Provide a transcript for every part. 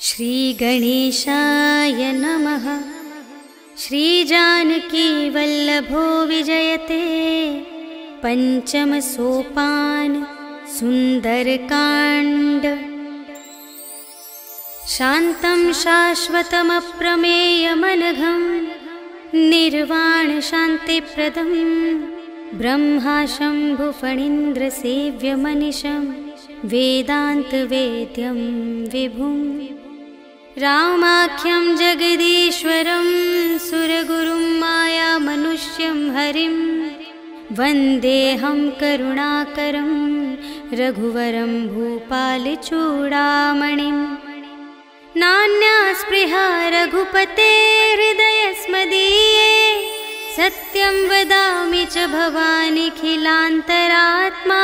श्रीगणेशाय नमः। श्रीजानकीवल्लभो विजयते पंचम सोपान सुंदरकांड। शान्तं शाश्वतमप्रमेयमनघं निर्वाण शान्तिप्रदं ब्रह्मा शम्भुफणीन्द्रसेव्यमनिशं वेदान्तवेद्यं विभुं रामाख्यं जगदीश्वरं सुरगुरुं मायामनुष्यं हरिं वन्देऽहं करुणाकरं रघुवरं भूपालचूडामणिं। नान्या स्पृहा रघुपते हृदयस्मदीये सत्यं वदामि च भवानिखिलान्तरात्मा।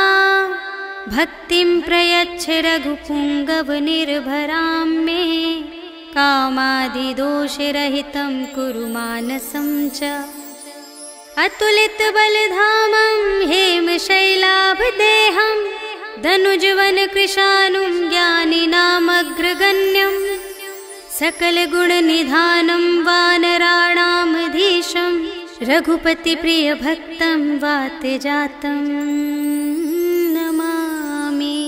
भक्तिं प्रयच्छ रघुपुङ्गवनिर्भरां मे कामादिदोषरहितं कुरु मानसं च। अतुलितबलधामं हेमशैलाभदेहं धनुजवनकृशानुं ज्ञानिनामग्रगण्यं सकलगुणनिधानं वानराणामधीशं रघुपतिप्रियभक्तं वातजातं नमामि।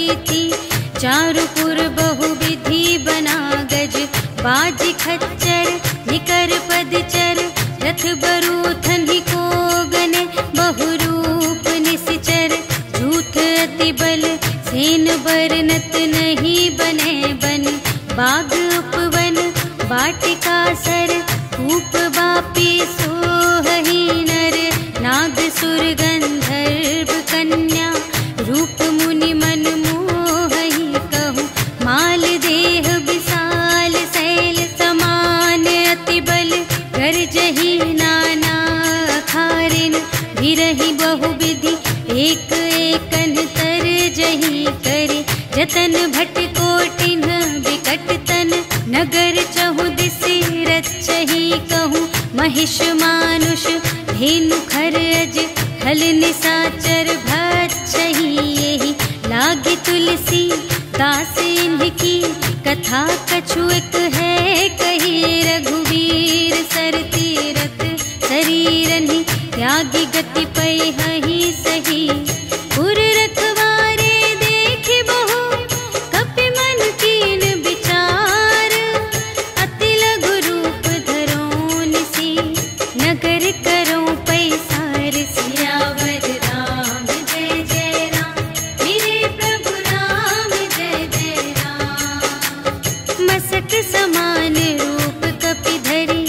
प्रीति। चारुपुर बहुविधि बना गज, बाजी खच्चर निकर पदचर। रथ बरूथन ही को गने, बहुरूप निश्चर। झूठ अति बल सेन बरनत नहीं बने बन। बाग उपवन वाटिका सर, कूप बापी सोहही नर। नाग सुर गंधर्व कन्या, रूप मुनि मन मोहही कहूँ। माल देह विशाल शैल समान, अति बल गर्जही नाना अखारिन। भिरहि बहुविधि एक एकन तर जही करे। जतन भट कोटिन विकट तन, नगर चहु दिसि रचही कहूँ। महिष मानुष धेनु खर अज, खल निसाचर भक्षही यही। लागे तुलसी दास इनकी, कथा कछु एक है कही। रघुवीर सर तीरथ शरीरनि, त्यागी गति पै हहि सही। पुर रखवारे देखि बहु, कपि मन कीन विचार। अति लघु रूप धरो निसी, नगर करो पैसार। सियावर राम जय जय राम, मेरे प्रभु राम जय जय राम। मसक समान रूप कपि धरि,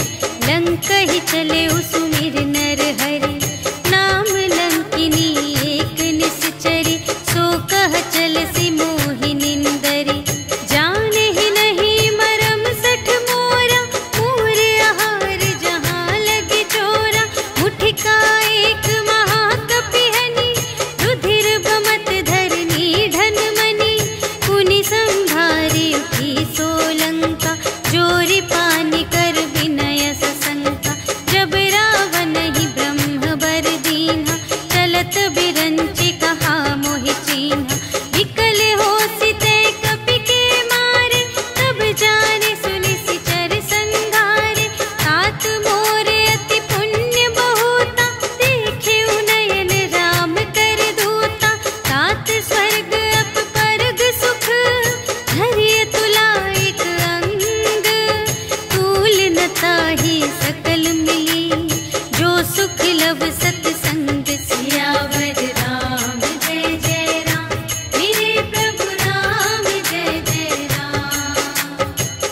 लंकहि चले सुमिर नर हरि। नाम लंकिनी एक निश्चरी, सो कह चलसि मोहि निंदरी। जाने ही नहीं मरम सठ मोरा, मोर आहार जहाँ लगे चोरा। मुठिका एक महाकपि हनि, रुधिर बमत धरनी धन मनि। पुनि संभारी उठी सोलंका, जोरी पानी कर विनय सशंका। जब रावण ही ब्रह्म बर दीन्हा, चलत बिरंचि कहा मोहि चीन्हा। विकल होसि तै कपि के मारे, तब जाने सुनिसि चर संघारे। तात मोर अति पुण्य बहुता, देखेउ नयन राम कर दूता। तात स्वर्ग अप परग सुख, धरिय तुला एक अंग। तूल न ताहि सकल मिली, जो सुख लव सतसंग। सियावर राम जय जय राम, मेरे प्रभु राम जय जय राम।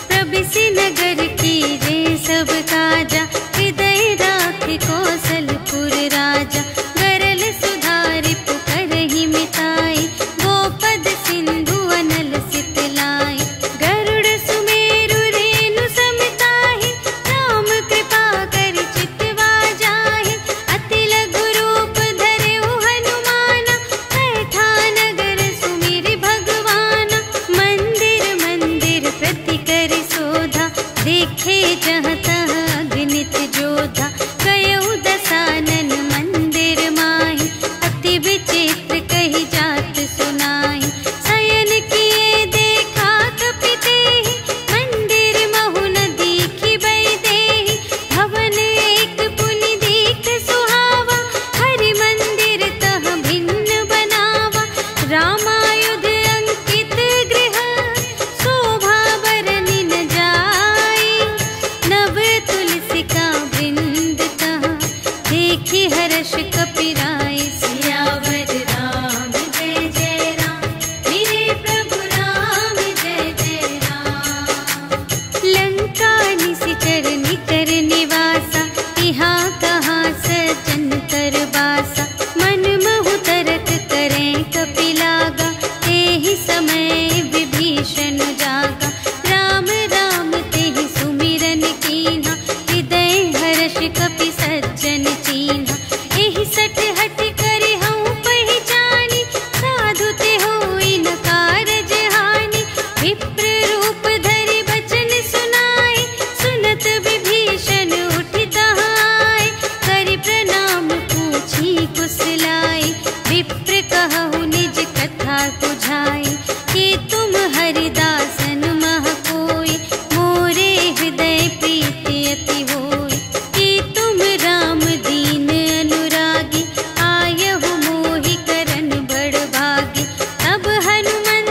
प्रबिसि नगर की रे सब काजा, हृदय राखि कौशलपुर राजा। गरल सुधारि पुकारहि मिताई, गोपद सिंधु अनल सितलाई। गरुड़ सुमेरु रेणु समताहि, राम कृपा कर चितवा जाहि। अति लघु रूप धरेउ हनुमाना, बैठा नगर सुमिरि भगवाना। मंदिर मंदिर प्रति करि शोधा, देखे जहाँ तहाँ अगणित जोधा। गयउ दसानन मंदिर माहि, अति विचित्र कही जात सुनाई। शयन किए देखा कपि तेहि, मंदिर महु न दीखि बै देहि। भवन एक पुनि दीख सुहावा, हरि मंदिर तह भिन्न बनावा। रामायुध अंकित गृह, शोभा बरनि न जाई। नव तुलसिका वृंद तह, देखि हर्ष कपि राई। सियावर राम जय जय राम, मेरे प्रभु राम जय जय राम। लंका निशिचर निकर निवासा, यहाँ कहाँ सजन कर बासा। मन महु तरक करें कपि लागा, तेहि समय विभीषण जागा। राम राम तेहि सुमिरन कीन्हा, हृदय हर्ष कपि सज्जन चीन्हा। एहि सठ हठ करि हऊँ पहिचानी, साधु ते होई न कारज हानि। विप्र रूप धरि बचन सुनाए, सुनत विभीषण उठि तहाय। करि प्रणाम पूछी कुशलाई, विप्र कहु निज कथा बुझाई। कि तुम हरिदासन मह कोई, मोरे हृदय प्रीति अति होई। कि तुम राम दीन अनुरागी, आयहु मोहि करन बड़ भागी। तब हनुमंत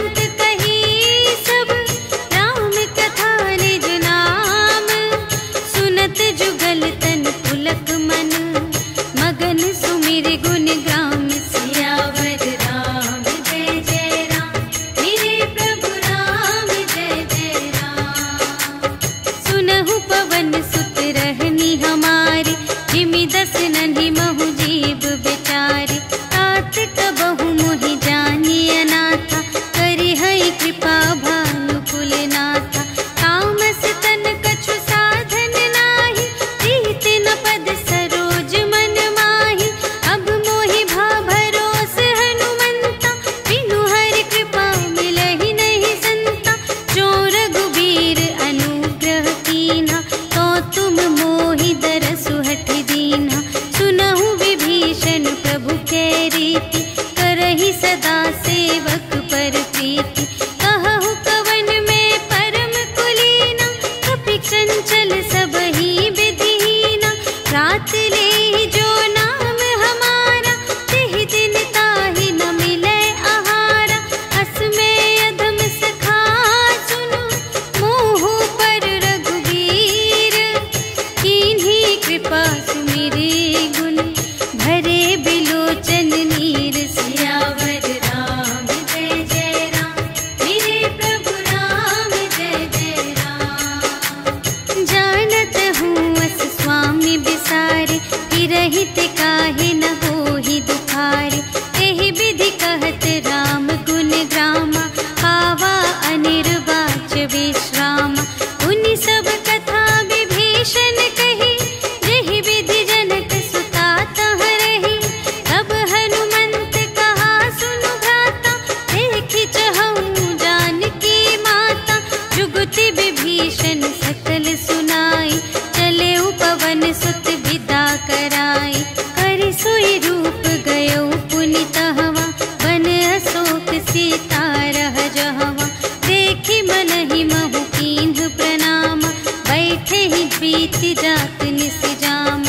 सेवक पर प्रीति। कहु कवन में परम कुलीना, कपि चंचल सब ही विधिहीना। रात ले जो नाम हमारा, तिहि दिन ताहि न मिले आहारा। अस में अधम सखा सुनो, मोह पर रघुबीर। कीन्ही कृपा सुमिरे गुण, भरे बिलोचन नीर। सियावर राम जय जय राम, मेरे प्रभु राम जय जय राम। जानत हूँ अस स्वामी बिसारे, हिरहित काहे न होहि दुखारे। एहि विधि कहत राम गुण ग्रामा, पावा अनिर्वाच विश्रामा। उनि सब कथा विभीषण कही, जेहि विधि जनक सुता तह रही। तब हनुमंत कहा सुनु भ्राता, देखि चहऊँ जानकी माता। जुगति विभीषण सकल सुनाई, चले पवन सुत विदा कराई। करि सोई रूप गयो पुनि तहवा, वन अशोक सीता रह जहवा। देखि मनहि महु कीन्ह प्रणाम, बैठे ही प्रीति जात निस जाम।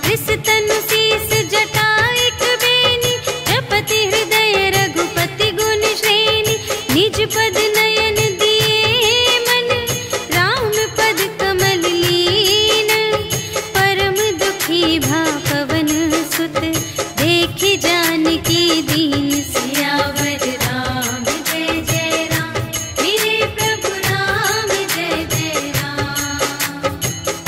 रिस तनु शीस जटाइक बेनी, जपति हृदय रघुपति गुण श्रेणी। निज पद नयन दिए मन, राम पद कमल लीन। परम दुखी भा पवन सुत, देखि जानकी दीन। सियावर राम जय जय राम, मेरे प्रभु राम जय जय राम।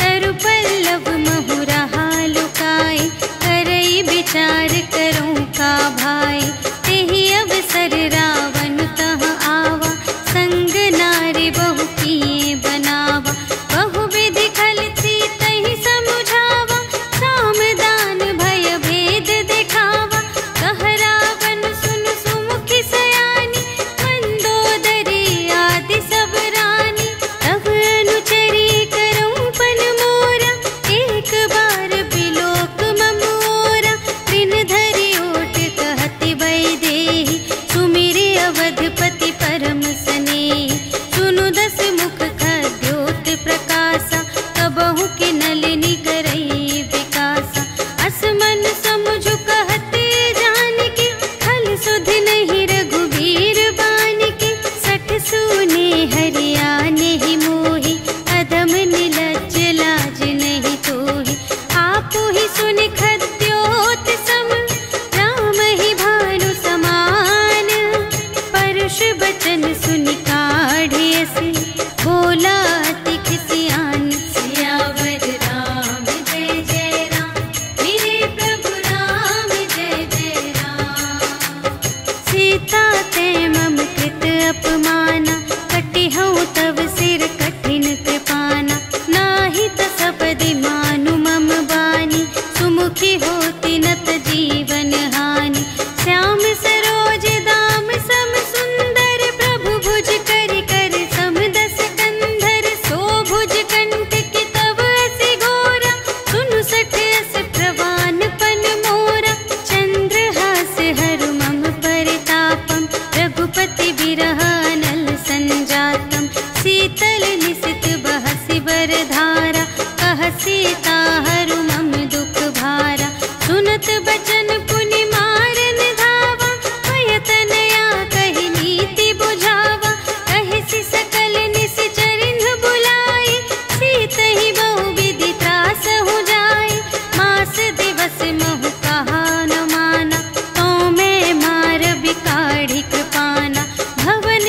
तरु पल्लव महु रहा लुकाई, करई विचार करूं का भाई। तेहि अवसर रावण तह आवा, संग नारी बहु किए बनावा। बहु विधि खल सीतहि समुझावा, साम दान भय भेद दिखावा। कह रावण सुन सुमुखि सयानी, मंदोदरी आदि सब रानी। तब अनुचरी करऊं पन मोरा, एक बार बिलोक ममोरा। त्रिन धरि ओट कहति वैदेही, सुमिरे अवधपति परम स्नेही। सुनु दस मुख खद्योत प्रकाशा, कबहु के नलिनी करई विकासा। अस मन समुझु कहते जानकी, खल सुध नहीं रघुबीर बानिकी। सठ सूने हरियाने ही मोहि, अधम निलज्ज लाज नहीं तोहि। आपु ही सुनि खद्योत सम, राम ही भानु समान। परुष बचन सुनि काढ़िय से, बोला अति खिसियान। सियावर राम जय जय राम, मेरे प्रभु राम जय जय राम। सीता ते मम कृत अपमाना, कटिहउँ तव सिर कठिन कृपाना। नाही त सपदि मानु मम बानी, सुमुखी होति नत जीवन हानि। श्याम सरोज दाम सम सुंदर, प्रभु भुज करि कर सम दस कंधर। सो भुज कंठ की तब असि घोरा, सुनु सठ अस प्रवान पन मोरा। चंद्रहास हरु मम परितापम, रघुपति बिरह अनल संजातम। शीतल निसित बहसि बरधारा, कह सीता हरु मम दुख भारा। सुनत बचन पुनि मारन धावा, भय तनया कहि नीति बुझावा। कहिसि सकल निश्चरिन्ह बुलाई, सीतहि बहु विधि त्रासहु जाई। मास दिवस महु कहा न माना, तो मैं मार बिकाढ़ी कृपाना। भवन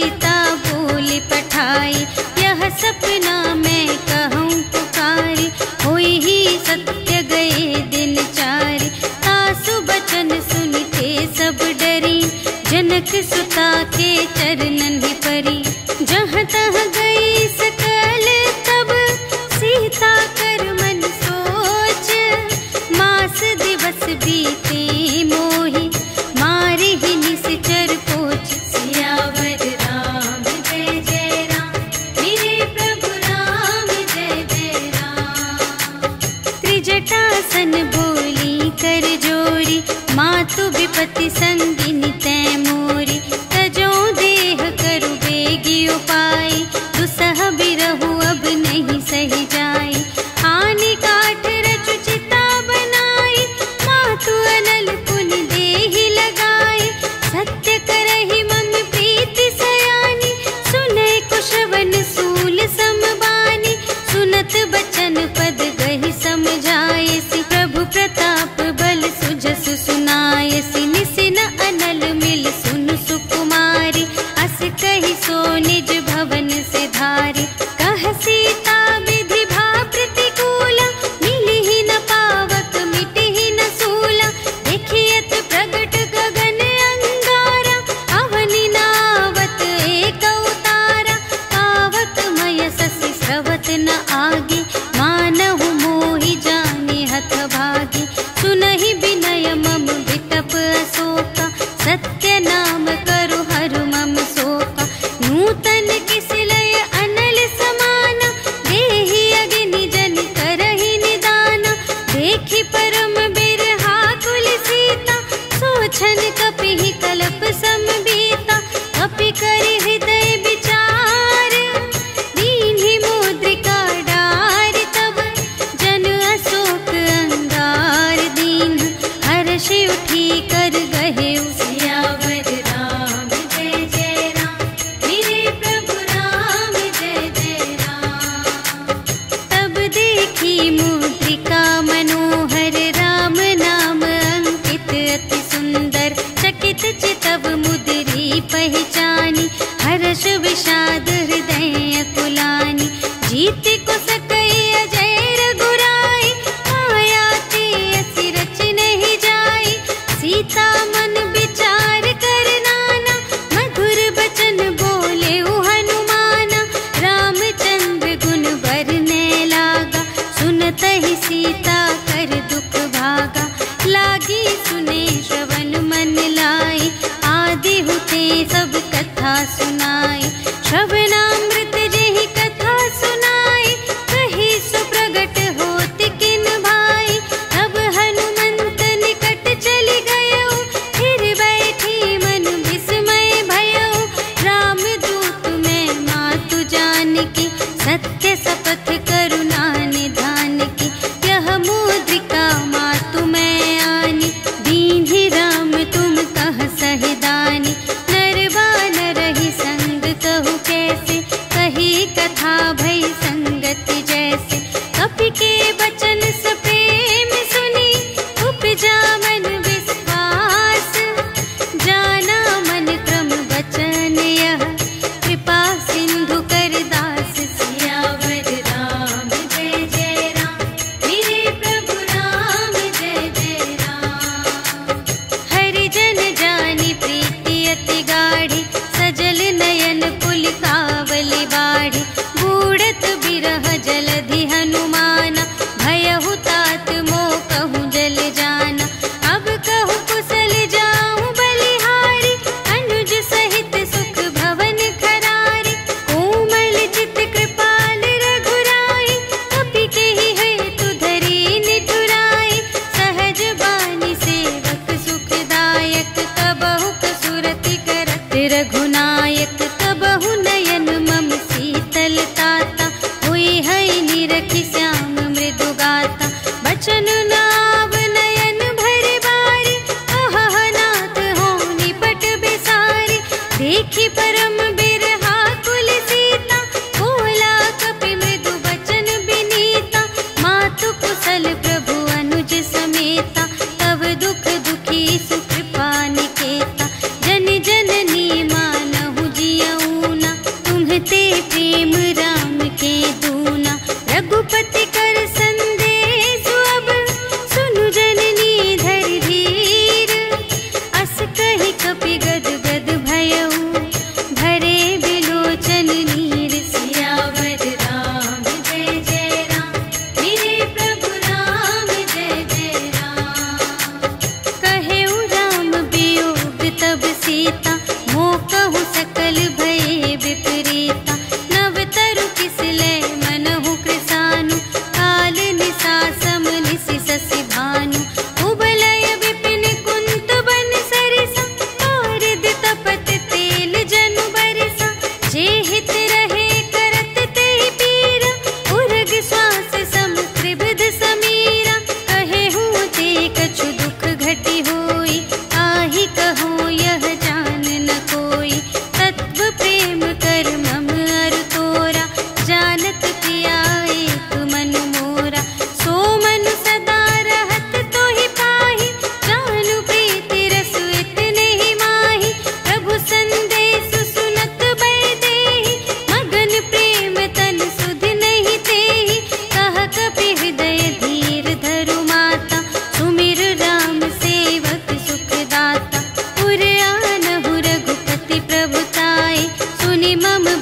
सीता बोली पठाई, यह सपना मैं कहूँ पुकारी, होई ही सत्य गए दिन चारि, तासु बचन सुनते सब डरी, जनक सुता के चरणन ही परी, जहाँ तहाँ गई सकल तब सीता कर मन सोच, मास दिवस बीते मोहि मारे ही निश्चर पोच, सियावर राम जय जय राम, मेरे प्रभु राम जय जय राम। त्रिजटासन बोली कर जोरी, मातु विपति संगिनी तै मोरी, तजो देह करु बेगी उपाय, दुसह बिरहु अब नहीं सही जाई, आने काठ रचु चिता बनाई, मातु अनल पुनि देहि लगाई, सत्य करहि मम प्रीति सयानी, सुनै कुशवन सूल समबानी, सुनत बचन पद गहि समझायसि, प्रभु प्रताप बल सुजसु सुनायसि, निसिन अनल मिल सुन सुकुमारी, अस कहि सो निज भवन से धारी, कह सीता विधि भा प्रतिकूला, मिली ही न पावक मिटि ही न सूला, देखियत प्रगट गगन अंगारा, अवनि नावत एक अवतारा, पावक मय ससि स्रवत न आगे, मानहु मोहि जाने हथ भागी, सुनहि विनय मम विटप अशोका, सत्य नाम करु हरु मम शोका, नूतन किसिलय अनल समाना, देहि अग्नि जन करहि निदाना, देखि परम बिरहा कुल सीता, सोचन कपिहि कल्प समबीता, कपि करि हृदय विचार, दीन्हि मुद्रिका डारि तब, जन अशोक अंगार दीन, हर्षि उठी कर गहे सियावर राम जय जय राम, मेरे प्रभु राम जय जय राम। तब देखी मुद्रिका मनोहर, राम नाम अंकित अति सुंदर, चकित चितव मुद्री पहचानी, हर्ष विषाद हृदय कुलानी, जीत को सकई अजय रघुराई, माया ते असि रच नहीं जाई, सीता मन विचार कर नाना, मधुर बचन बोले हनुमाना, रामचंद्र गुण बरने लागा, सुनत ही सीता कर दुख भागा, लागी सुने श्रवण मन लाई, आदि हुते सब कथा सुनाई, श्रवणामृत जेहि कथा सुनाई, कही सुप्रगट होत किन भाई, तब हनुमंत निकट चली गयो, फिर बैठी मन विस्मय भयो, राम दूत मैं मातु जानकी, सत्य शपथ करुणा निधान की, यह मुद्रिका मातु मैं आनी, दीन्हि राम तुम कह सहिदानी, नर बानर ही संग कहु कैसे,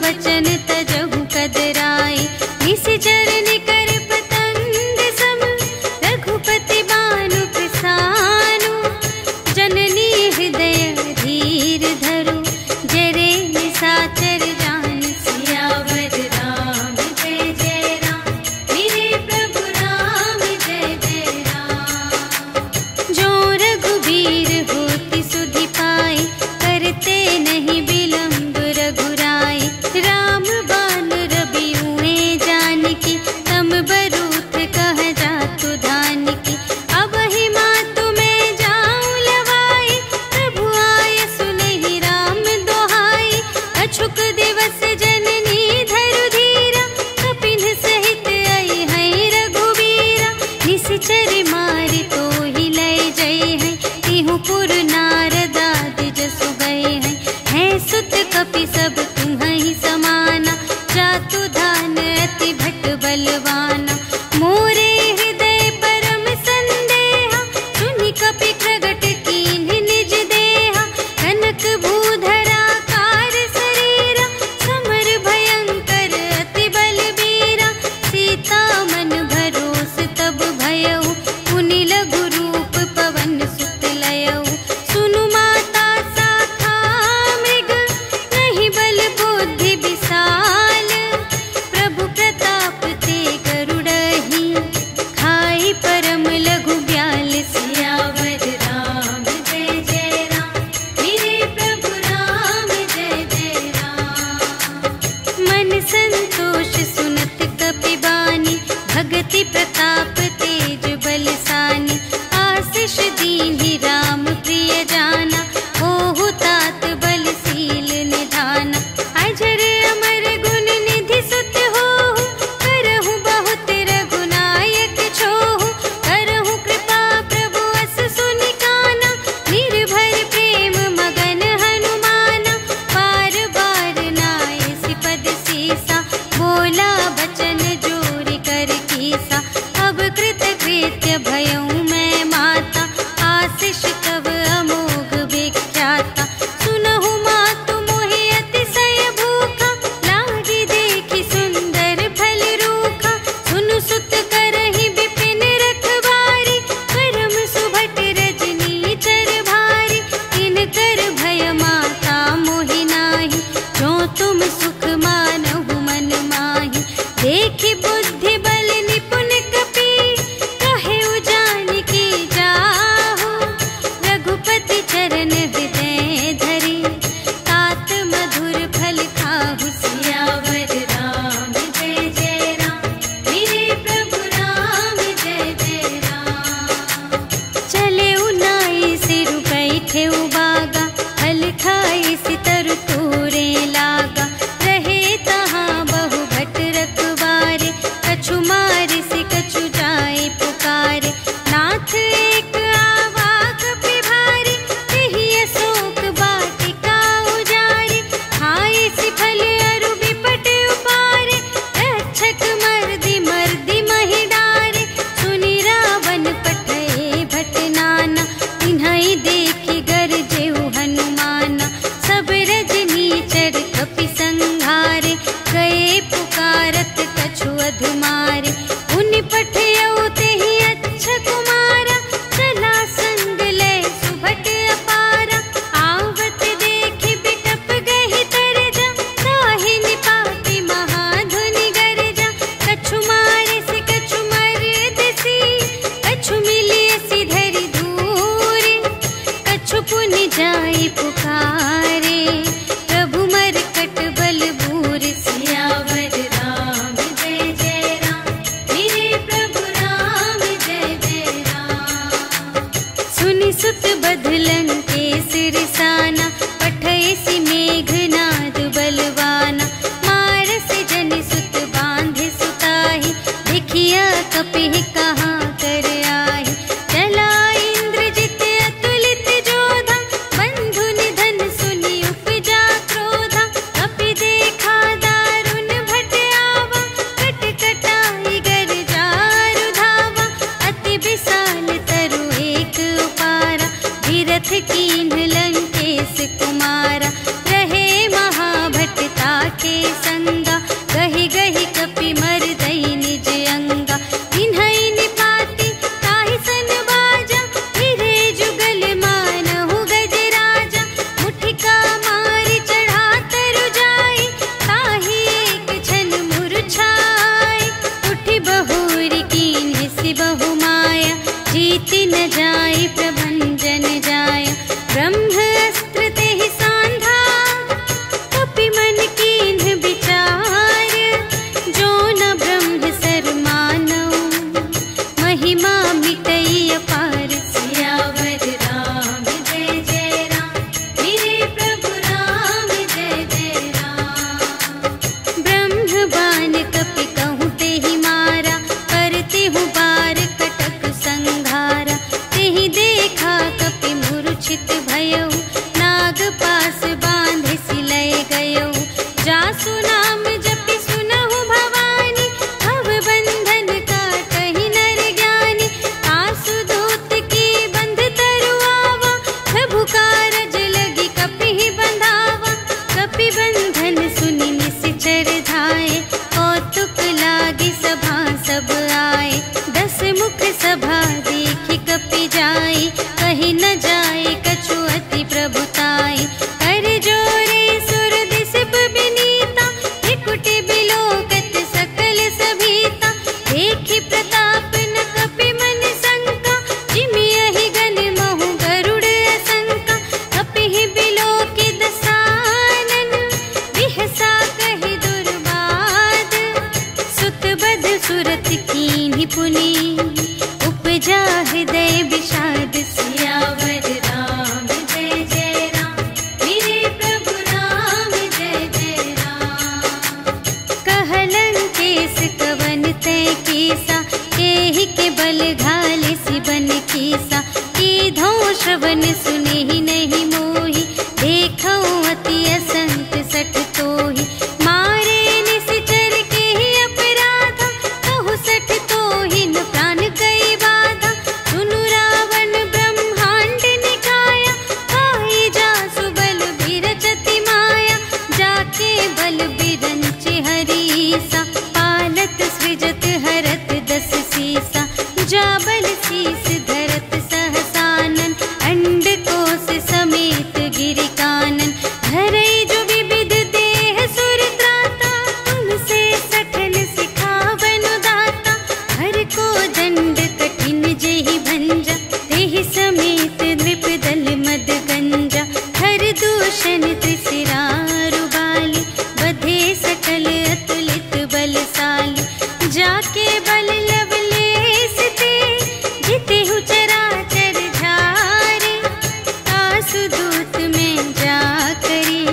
बचन तजहु कदराई। निशिचर निकर पतंग सम रघुपति बानु प्रसानु। जननी हृदय धीर धरु जरे निशाचर जान। सियावर राम जय जय राम मेरे प्रभु राम जय जय राम। जो रघुबीर होति सुधि पाई करते नहीं विलंब रघुराई। राम बान रबियुए जानकी तम बरूथ कह जातु धानकी। अब ही मातु मैं जाऊं लवाई प्रभु आय सुनहि राम दोहाई। अछुक दिवस जननी धरु धीरा कपिन सहित आई है रघुबीरा। निशिचर मारि तो ही लय जय है तिहु पुर नारद आदि जसु गए हैं। है सुत कपि सब तुम्हि समाना जातु धान अति भट बलवाना। मोरे हृदय परम संदेहा सुनि कपि प्रगट कीन्ह निज देहा। कनक भूधरा कार शरीरा समर भयंकर अति बलबीरा। सीता मन भरोस तब भयउ पुनि लघु रूप पवन सुत लयउ। सुनु माता शाखा मृग नहीं बल बुद्धि विशाल। प्रभु प्रताप ते गरुड़हि खाई परम लघु ब्याल। सियावर राम जय जय राम मेरे प्रभु राम जय जय राम। मन संतोष सुनत कपि बानी भगति प्रताप तेज बलसानी। आशीष दीन्हि राम प्रिय जाना ओहु तात बलशील निधाना। अजर अमर गुण निधि सुत होहु करहु बहुत रघुनायक छोहु। करहु कृपा प्रभु अस सुनि काना निर्भय प्रेम मगन हनुमाना। बार बार नाय सिपद सीसा बोला बचन जोरि कर कीसा। पुनि उपजा हृदय विषाद। सियावर राम जय जय राम, मेरे प्रभु राम जय जय राम। कहलंकेश कवन तय कीसा, एहि के बल घाले सिबन कीसा। कीधो श्रवण सुने ही नहीं मोहि, देखो अति असंत सठ तोहि। मारे निश्चर के ही अपराधा, कहु सठ तोहि न प्राण गई बाधा। सुनु रावण ब्रह्मांड निकाया, खाई जासु बल बिरचति माया। जाके बल बिरंचि हरीसा, पालत सृजत हरत दस सीसा। जा बल शीस धरत सहसानन, अंड कोश समेत गिरि कानन। धरई जो विविध देह सुर त्राता, तुमसे सठन सिखावन दाता। हर को दंड कठिन जेहि भंजा, तेहि समेत नृप दल मद गंजा। हर दूषण त्रिशिरारु बाली, बधे सकल अतुलित बलशाली। जाके बल लवलेश ते, जितेहु चराचर झारे। आसुदूत में जा करी,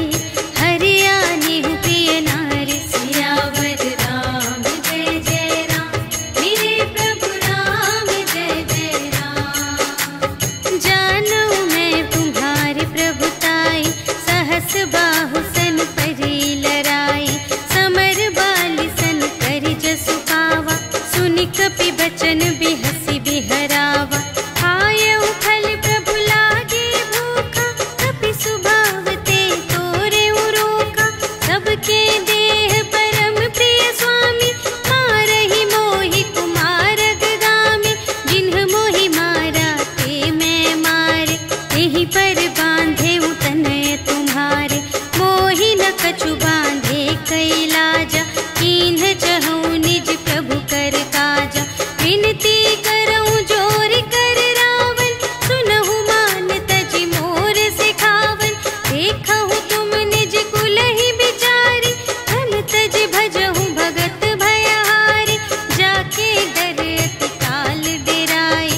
हरियाणेहु प्रिय नारी। सियावर राम जय जय राम, मेरे प्रभु राम जय जय राम। जानो मैं तुम्हारी प्रभुताई, सहस बाहु सन परी लराई। समर बाली सन करि जसु पावा, सुनि कपि बचन बिहसि बिहरावा। आयउ फल प्रभु लागे भूखा, कपि सुभाव ते तोरेउ रोका। सबके देह परम प्रिय स्वामी, मारहि मोहि कुमारग गामी। जिन्ह मोहि मारा ते मैं मारे, तेहि पर बांधे तनय तुम्हारे। मोहि न कछु बांधे कैलाजा, कीन्ह चहु निज प्रभु कर काजा। विनती करऊं जोर कर रावण, सुनहु मान तजि मोर सिखावन। देखहु तुम निज कुल ही बिचारी, धन तज भजहु भगत भयहारी। जाके डर अति काल डेराए,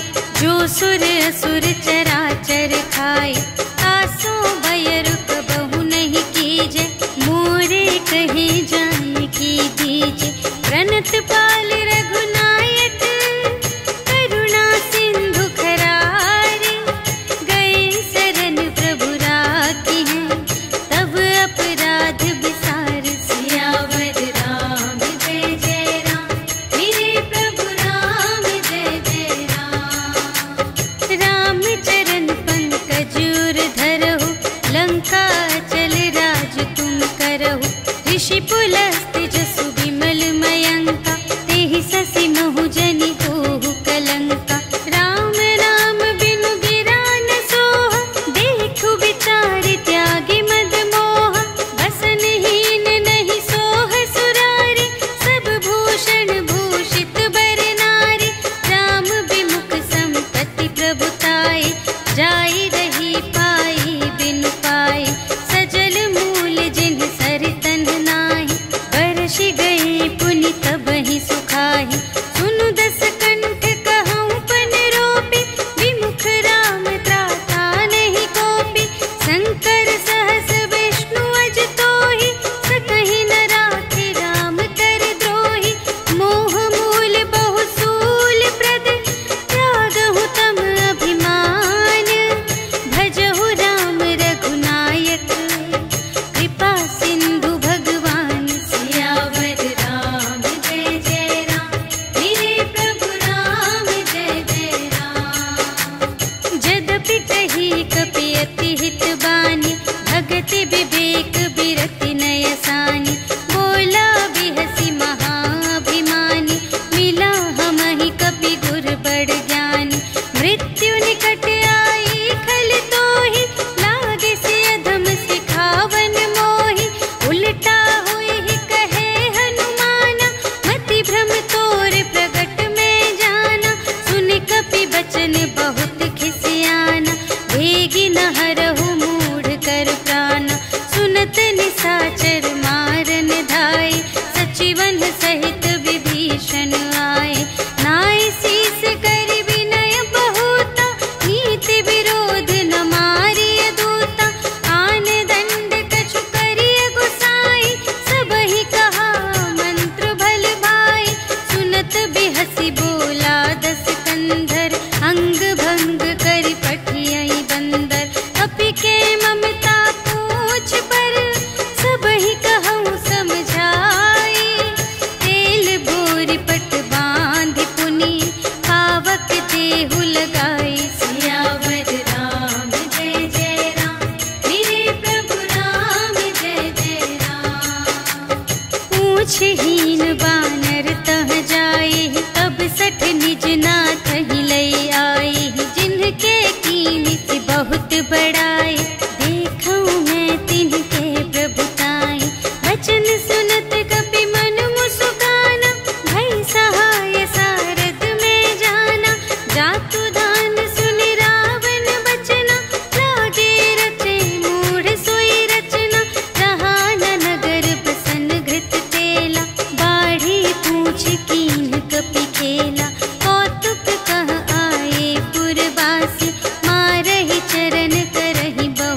जो सुर असुर चराचर खाए। आसो भय रुक बहु नहीं कीजे, मोरे कहे जाए की दीजे। प्रणत पाल रघुनायक, करुणा सिंधु खरारे। गए शरण प्रभु राखी हैं, तब अपराध बिसार। सियावर राम जय जय राम, मेरे प्रभु राम जय जय राम। राम चरण पंकज उर धरहु, लंका चल राज तुम करहु। ऋषि पुलस्त जसु विमल मयंका, तेहि ससि महु जनि होहु कलंका। राम नाम बिनु गिरा न सोहा, देखु विचारि त्यागी मद मोहा। बसनहीन नहीं सोह सुरारी, सब भूषण भूषित बर नारी। राम विमुख संपत्ति प्रभुताई, जाई रही पाई बिनु पाई। सजल मूल जिन्ह सर तन्ह नाही, बरषि गई पूछहीन बानर तह जाए, तब सठ निज नाथ ही लई आए। जिनके कीनी से बहुत बड़ाए, देखूं मैं तिनके प्रभुताई। वचन सुनत कपि मन मुस्काना, भई सहाय सारद में जाना। जातु दान सुनि रावण बचना, लागे रचे मूढ़ सोई रचना। जहान नगर बसन घृत तेला, बाढ़ी पूछ कीन कपि खेला। कौतुक कह आए पुरवासी, मारहि चरण करहि बहु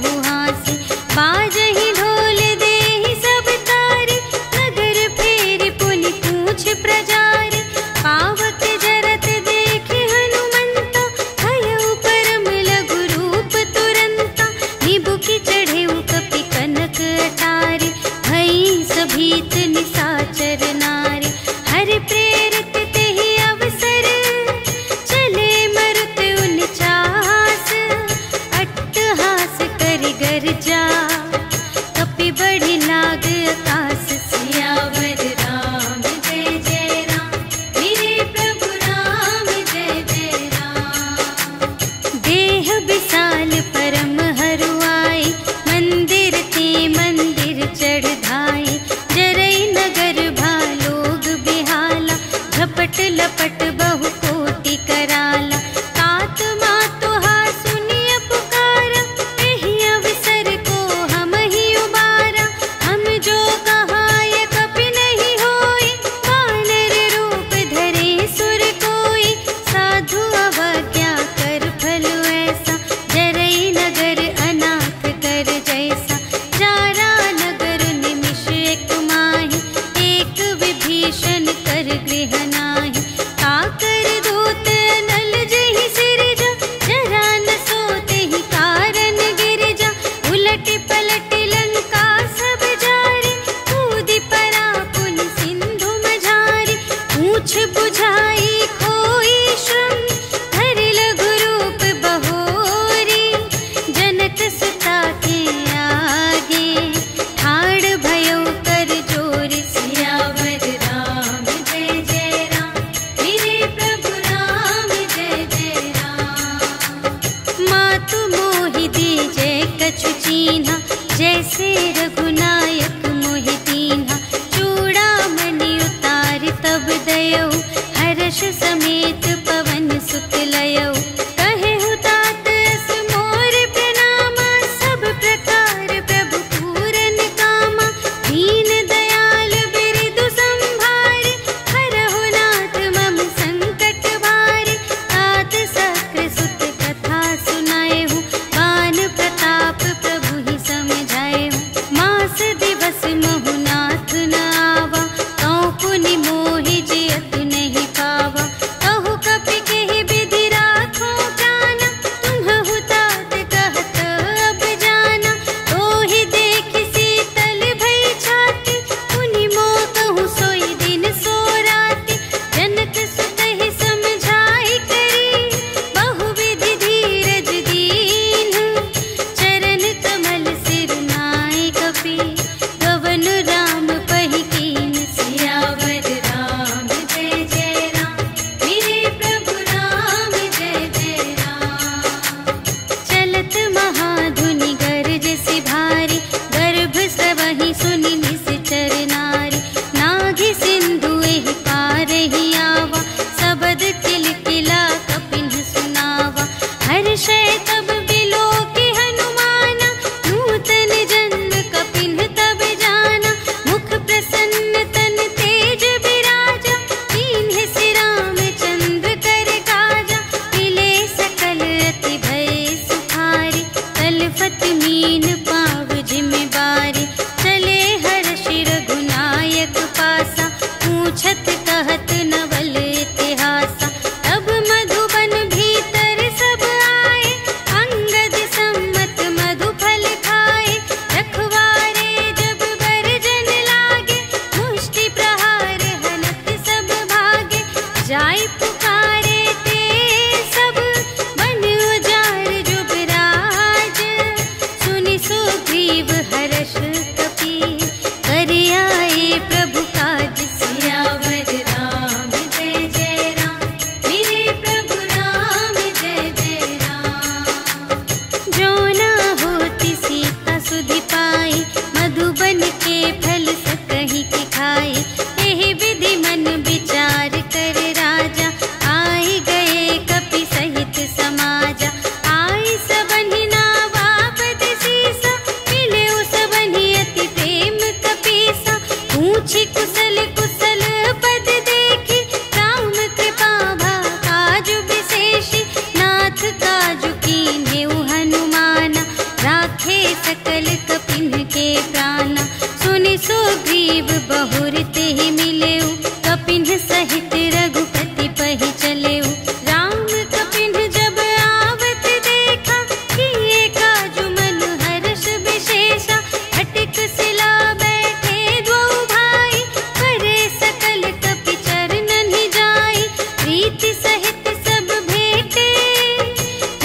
बढ़ाए। यही विधि मन विचार कर राजा, आई गए कपि सहित समाजा। आई सबनि नावापद सीसा, मिले सबनि अति प्रेम कपीसा। पूछी कुशल कुशल पद देखी, राम कृपा भा काजु विशेषी। नाथ काजु कीन्हेउ हनुमाना, राखे सकल कपिन के प्राणा। सुनि सुग्रीव बहुर तेहि मिलेउ, कपिन सहित रघुपति पहि चलेउ। राम कपिन जब आवत देखा, किए काजु मन हर्ष विशेषा। हटिक सिला बैठे द्वौ भाई, करे सकल कपि चरणन जाई। प्रीति सहित सब भेटे,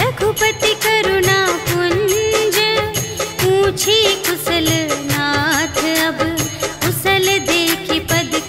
रघुपति करुणा पुंज। पूछी कुशल नाथ अब, कुशल देखी पद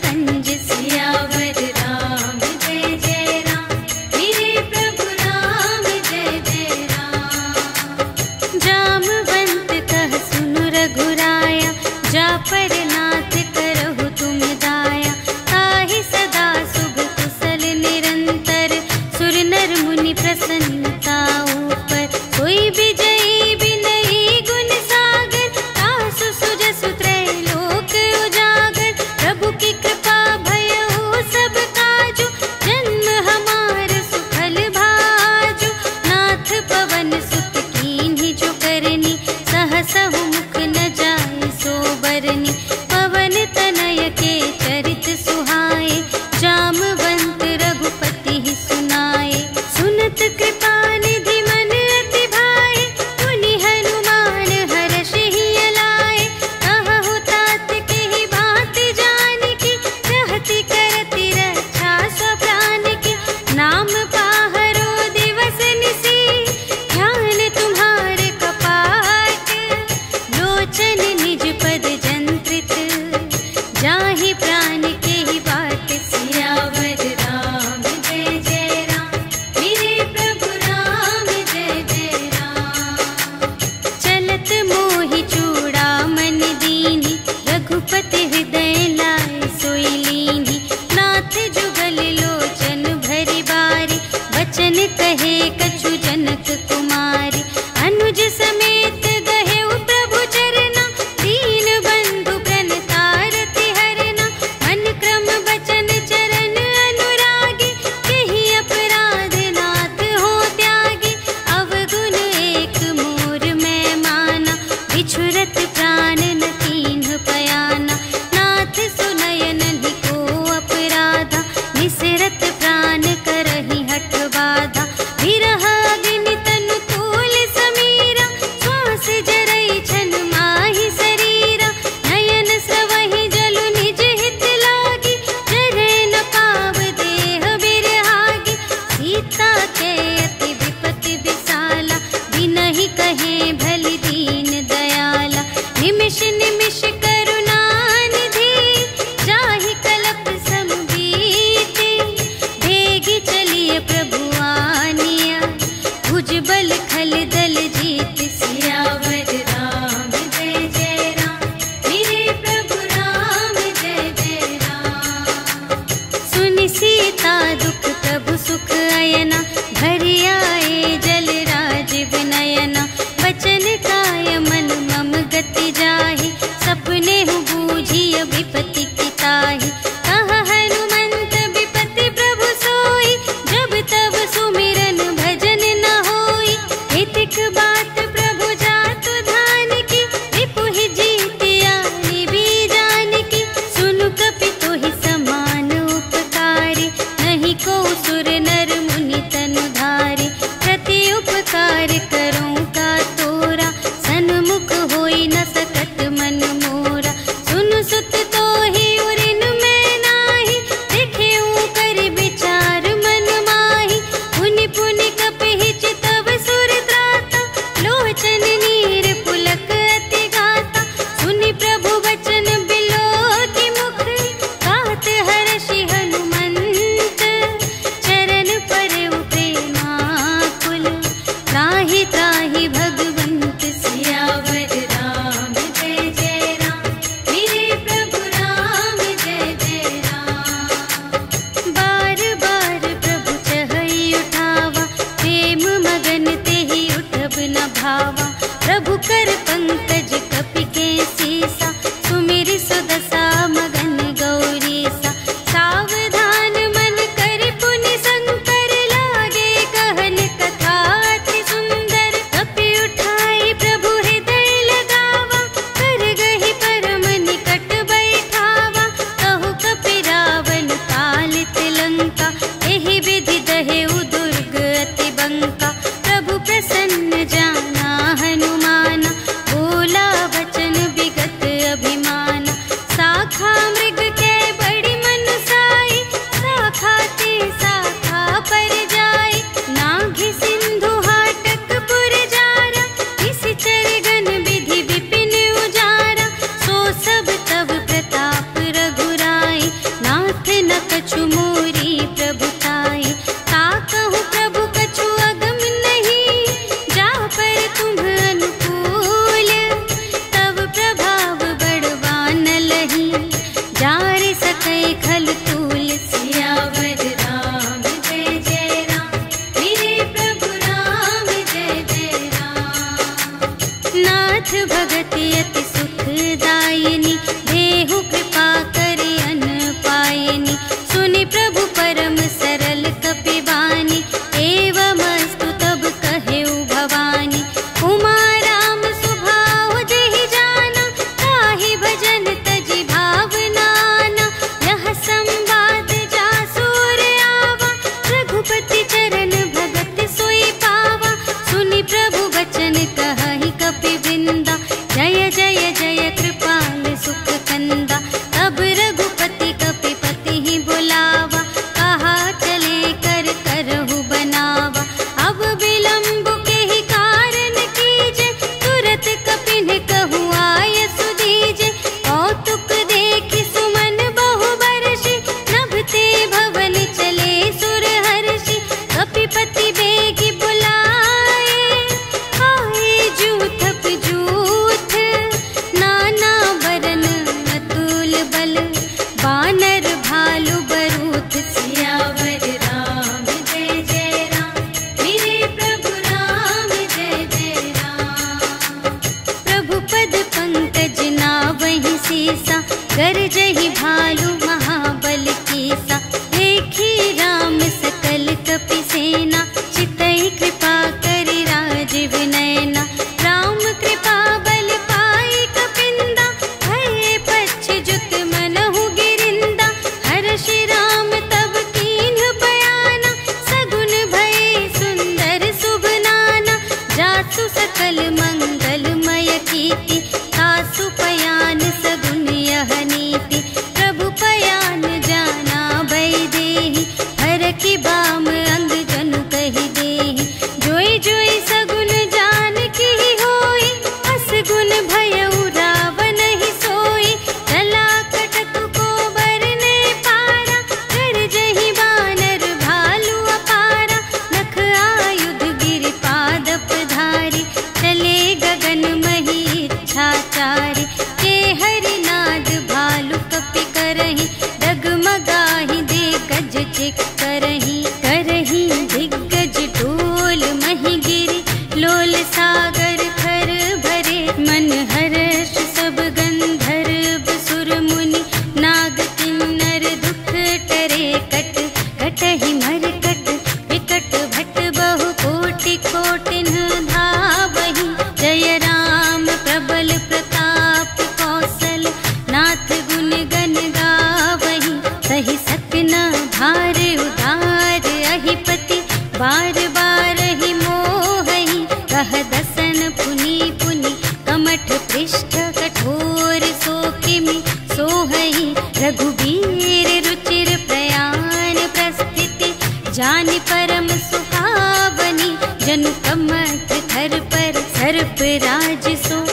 करही, डगमगाही दिग्गज चिक करही, करही दिग्गज टोल मही गिरी, लोल सागर खर भरे, मन हर्ष सब गंधर्व सुर मुनि, नाग किन्नर दुख टरे, कट कटहि मरकट विकट भट बहु कोटि कोटिन धावहि, जय राम प्रबल प्रताप कौशल नाथ गुण गण गावहि, सहि सकना भार उधार अहिपति, बार बार ही मोहहि, कह दसन पुनि पुनि, कमठ पृष्ठ कठोर सो किमि सोहहि, रघुबीर रुचिर प्रयाण प्रस्थिति, जानि परम सुहावनी, जनु कमठ धर पर सर्प राज सो,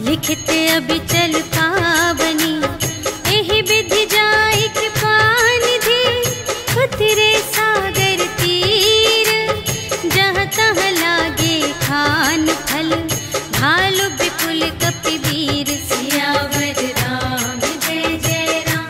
लिखित अबिचल पावनी, एहि विधि जाय कृपा निधि, उतरे सागर तीर, जहाँ तहाँ लागे खान फल, भालु विपुल कपिवीर, सियावर राम जय जय राम,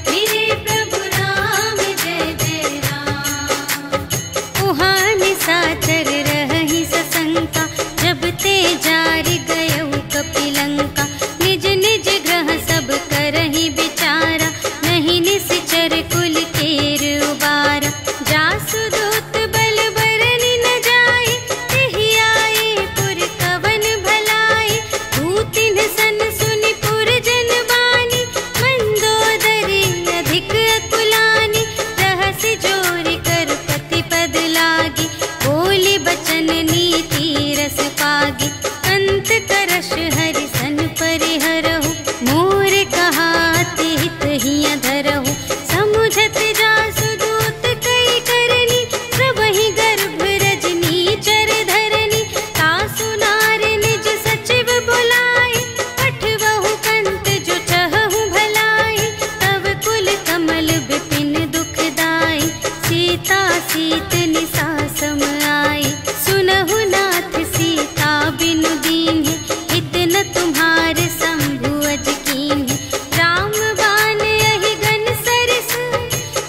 मेरे प्रभु राम जय जय राम। उहाँ निशाचर रहहि सशंका, जब ते जार गयउ कपिलंका, निज निज ग्रह सब करहि विचारा, नहीं निश्चर कुल केर उबारा, जासु दूत बल बरनि न जाए, तेहि आए पुर कवन भलाए, दूतिन सन सुनि पुर जन बानी, मंदोदरी अधिक अकुलानी, रहसि जोरि कर पति पद लागी, बोली बचन नीति रस पागी, अंत करश हरि सन परिहरहु, मोर कहाति हित हिय धरहु, समुझत जासु दूत कई करनी, सबहि गर्भ रजनी चर धरनी, तासु नार निज सचिव बुलाए, पठवहु कंत जो चहहु भलाए, तव कुल कमल विपिन दुखदाई, सीता सीत निसा सम आई, सुनहु नाथ सीता बिनु दीन्हि, हित न तुम्हारे शंभु अज कीन्हि, राम बाण यहि गन सरस,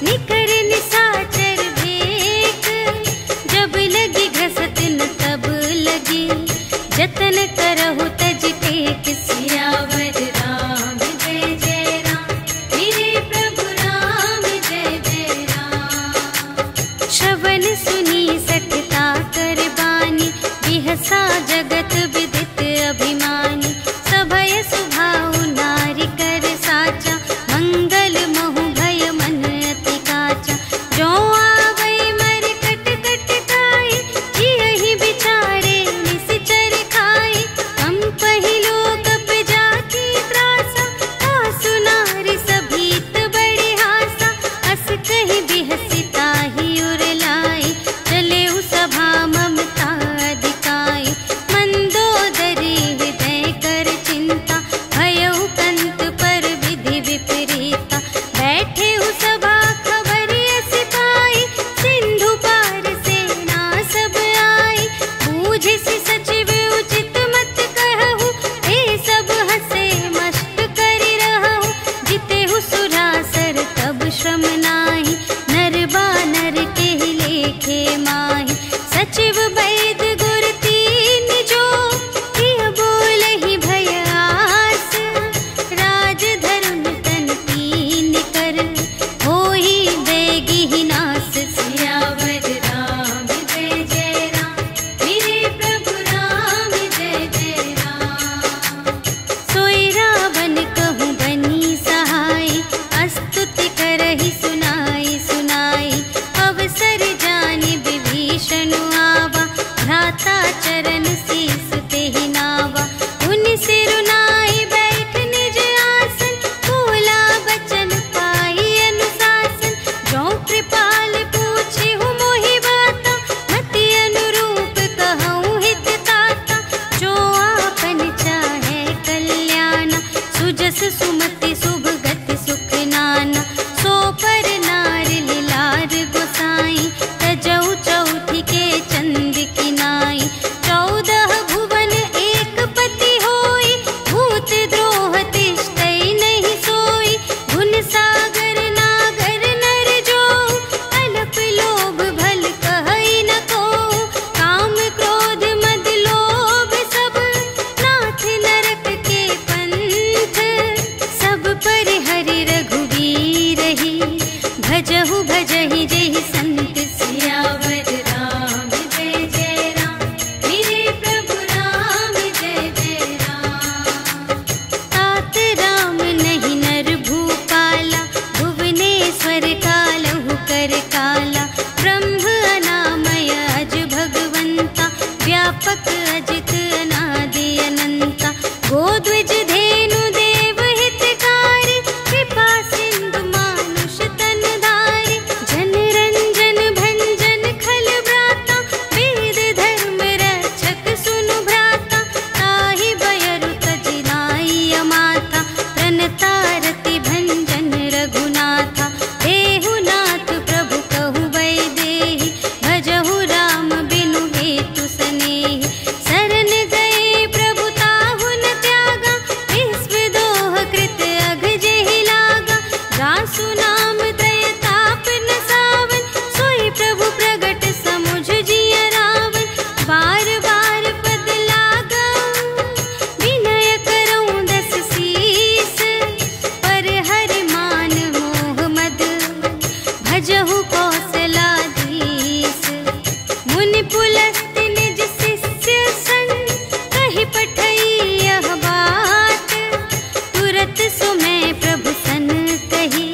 निकर निशाचर भेक, जब लगी घसत न तब लगी, जतन करहु तज टेक, सियावर राम जय जय राम, मेरे प्रभु राम जय जय राम। श्रवण सुनी सठता कर बानी, बिहसा जगत विदित अभिमानी, सभय सुभाउ नारी कर साचा, मंगल महु भय मन अति काचा, जो आवै मर कट कट खाए, जियहि विचारे निश्चर खाए, कंपहि लोक जाति त्रासा, तासु नारी सभीत बड़े हासा, अस कहि बिहसि ताहि उर लाई, चले उ सभा ममता अधिकाई, मंदोदरी हृदय कर चिंता, भयउ कंत पर विधि विपरीता, बैठे उ सभा खबर अस पाई, सिंधु पार सेना सब आई, बूझिसि सचिव उचित मत कहु, ए सब हसे मस्त करि रहु, जितेहु सुरासर तब श्रम नाही, नर बानर केहि लेखे माहि, सचिव वैद गुर तीन जो, किय बोलहि भय आस, राज धरुन तन तीन कर, होहि बेगिहि नास, सियावर राम जय जय राम, मेरे प्रभु राम जय जय राम। सोई रावण कहूँ बनी सहाय, अस्तुति करहि सुनाई सुनाई, अवसर जानि विभीषण आवा, भ्राता चरण शीस तेहि नावा, उनि सिरुनाई बैठ निज आसन, बोला बचन पाई अनुशासन, जो कृपाल पूछेहु मोहि बाता, मति अनुरूप कहूँ हित ताता, जो आपन चाहे कल्याण, सुजस सुमति शुभ गति सुख नाना, सो पर भजहु भजहि जेहि संत सियावर राम जय जय राम। मेरे प्रभु राम जय जय राम। तात राम नहीं नर भूपाला, भुवनेश्वर कालहु कर काला। ब्रह्म अनामय अज भगवंता, व्यापक अजित अनादि अनंता। गोद्विज धेनु देव हितकारी, कृपा सिंधु मानुष तन धारी। जन रंजन भंजन खल व्राता, वेद धर्म रक्षक सुनु भ्राता। ताहि बयरु तजि नाई माथा, प्रणतारति भंजन रघुनाथा। देहु नाथ प्रभु कहु वैदेही, भजहु राम बिनु हेतु सनेही। शरण गए प्रभु ताहु न त्यागा, विश्व दोह कृत अघ जेहि लागा। रासु नाम त्रय ताप न सावन, सोई प्रभु प्रगट समुझ जिय रावण। बार बार पद लागऊं, विनय करऊं दस सीस। पर हरि मान मोह मद, भजहु कौशलाधीश। मुनि पुलस्त्य निज शिष्य संग, कहि पठई यह बात। तुरत सुमय प्रभु सन कही,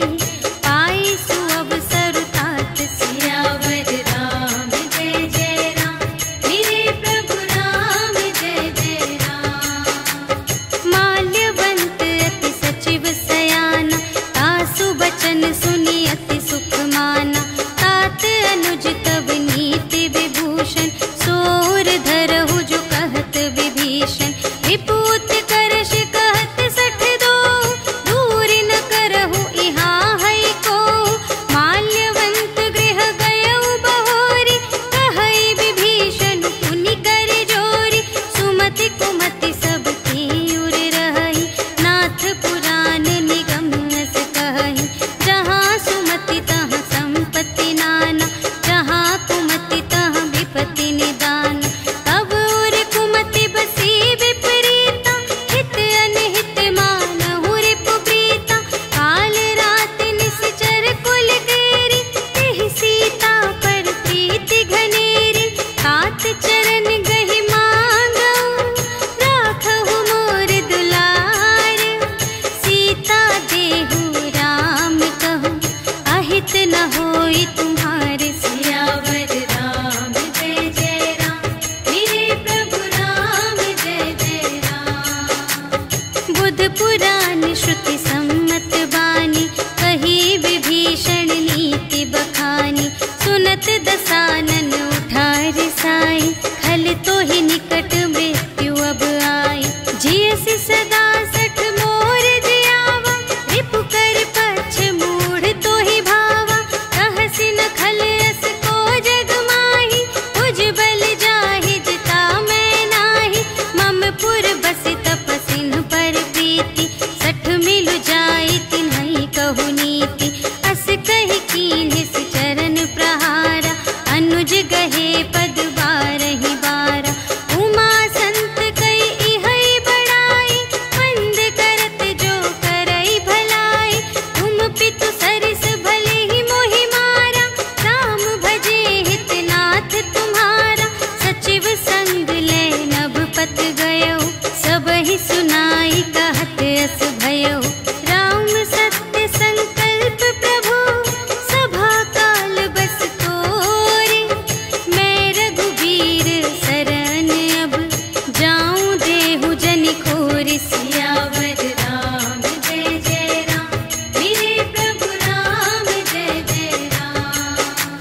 पाई सुअवसर तात। सियावर राम जय जय राम। मेरे प्रभु राम जय जय राम। माल्यवंत अति सचिव सयाना, तासु बचन सुनि अति सुख माना। तात अनुज तव नीति विभूषण, सोर धरहु जो कहत विभीषण। विपूत करश कहत सठ दो, दूर न करहु इहाँ है को। माल्यवंत गृह गयउ बहोरी, कहई विभीषण पुनि कर जोरी। सुमति कुमति सब की उर रहई, नाथ पुराण निगम अस कहई। जहाँ सुमति तहाँ संपत्ति नाना, जहाँ कुमति तहाँ विपत्ति निदान। तब उर कुमति बसी विपरीता, हित अनहित मानहु रिपु प्रीता। काल रात निश्चर कुल केरी, तेहि सीता पर प्रीति घनेरी। तात चरण गहि मांगऊं, राखहु मोर दुलार। सीता देहु राम कहूँ, अहित न होई तुम्हारे। सियावर राम जय जय राम। मेरे प्रभु राम जय जय राम। बुध पुराण श्रुति सम्मत बानी, कही विभीषण नीति बखानी। सुनत दसानन उठार साई, खल तो ही निकट मृत्यु अब आई। जियसि सदा सठ मोर जियावा, रिपु कर पक्ष मूढ़ तो ही भावा। कहसि न खल अस को जग माही, तुझ बल जाहि जिता मैं नाही। मम पुर बसि तपसिन पर प्रीति, सठ मिलु जाई तिन्हई कहु नीति। अस कहि कीन्हिस चरण प्रहारा, अनुज गहे पद बारहि बारा। उमा संत कई इहै बड़ाई, मंद करत जो करई भलाई। तुम पितु सरिस भले ही मोहि मारा, राम भजे हित नाथ तुम्हारा। सचिव संग ले नभ पत गयो, सबहि सुनाई कहत अस भयो। राम सत्य संकल्प प्रभु, सभा काल बस तोरे। मैं रघुबीर शरण अब, जाऊं देहु जनि खोरि। सियावर राम जय जय राम। मेरे प्रभु राम जय जय राम।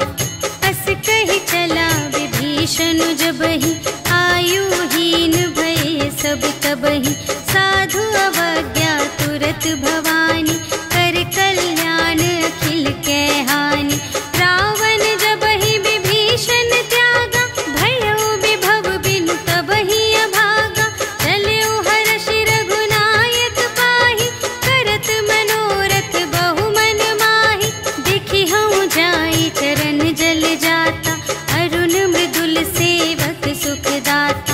अस कहि चला विभीषण जबहि, आयुहीन भये सब तबहि। साधु अवज्ञा तुरत भवानी, कर कल्याण अखिल के हानि। रावण जबहि विभीषण त्यागा, भयउ विभव बिनु तबहि अभागा। चलऊ हर्षि रघुनायक पाहि, करत मनोरथ बहु मन माहि। देखि हऊँ जाई चरण जल जाता, अरुण मृदुल सेवक सुख दाता।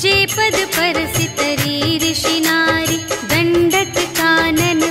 जे पद परसि तरी ऋषि नारी, दंडक कानन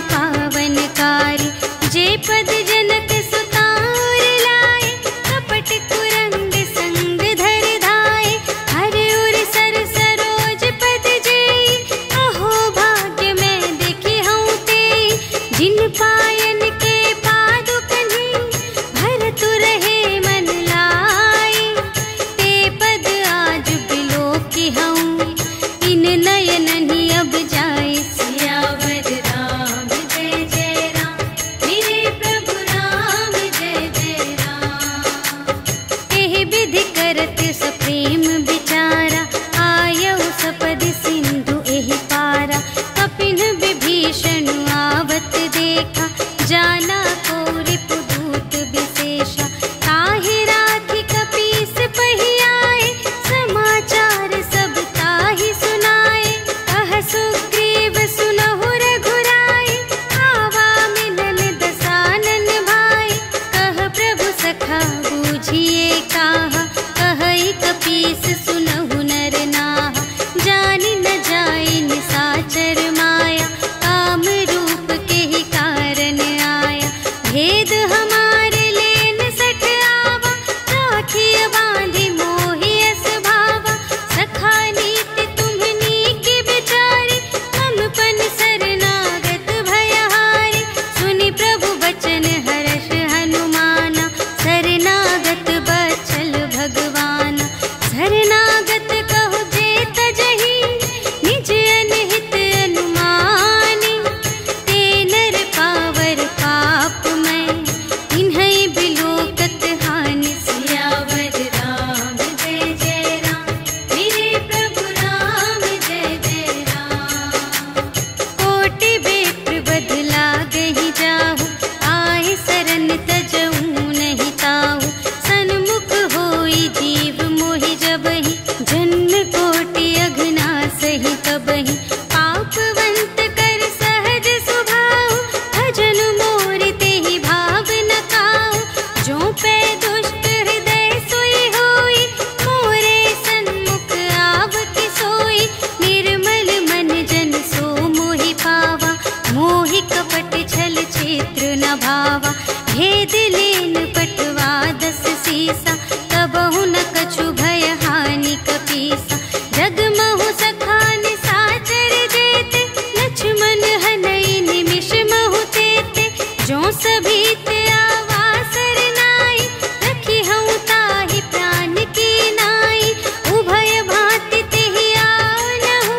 पावा। भेद लेन पटवा 10 सीसा, तबहु न कछु भय हानि कपीसा। जगमहु सखान साचर जेते, लक्ष्मण हनई निमिष महु तेते। जो सभी ते आवासर नाई, रखी हूँ ताहि प्राण की नाई। उभय भांति तेहि आनहु,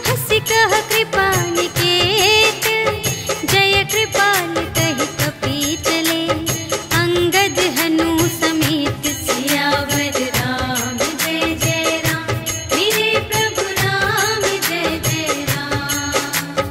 हंसि कह कृपा निकेत। जय कृपाल कहि कपि चले, अंगद हनु समेत। सियावर राम जय जय राम, मेरे प्रभु राम जय जय राम।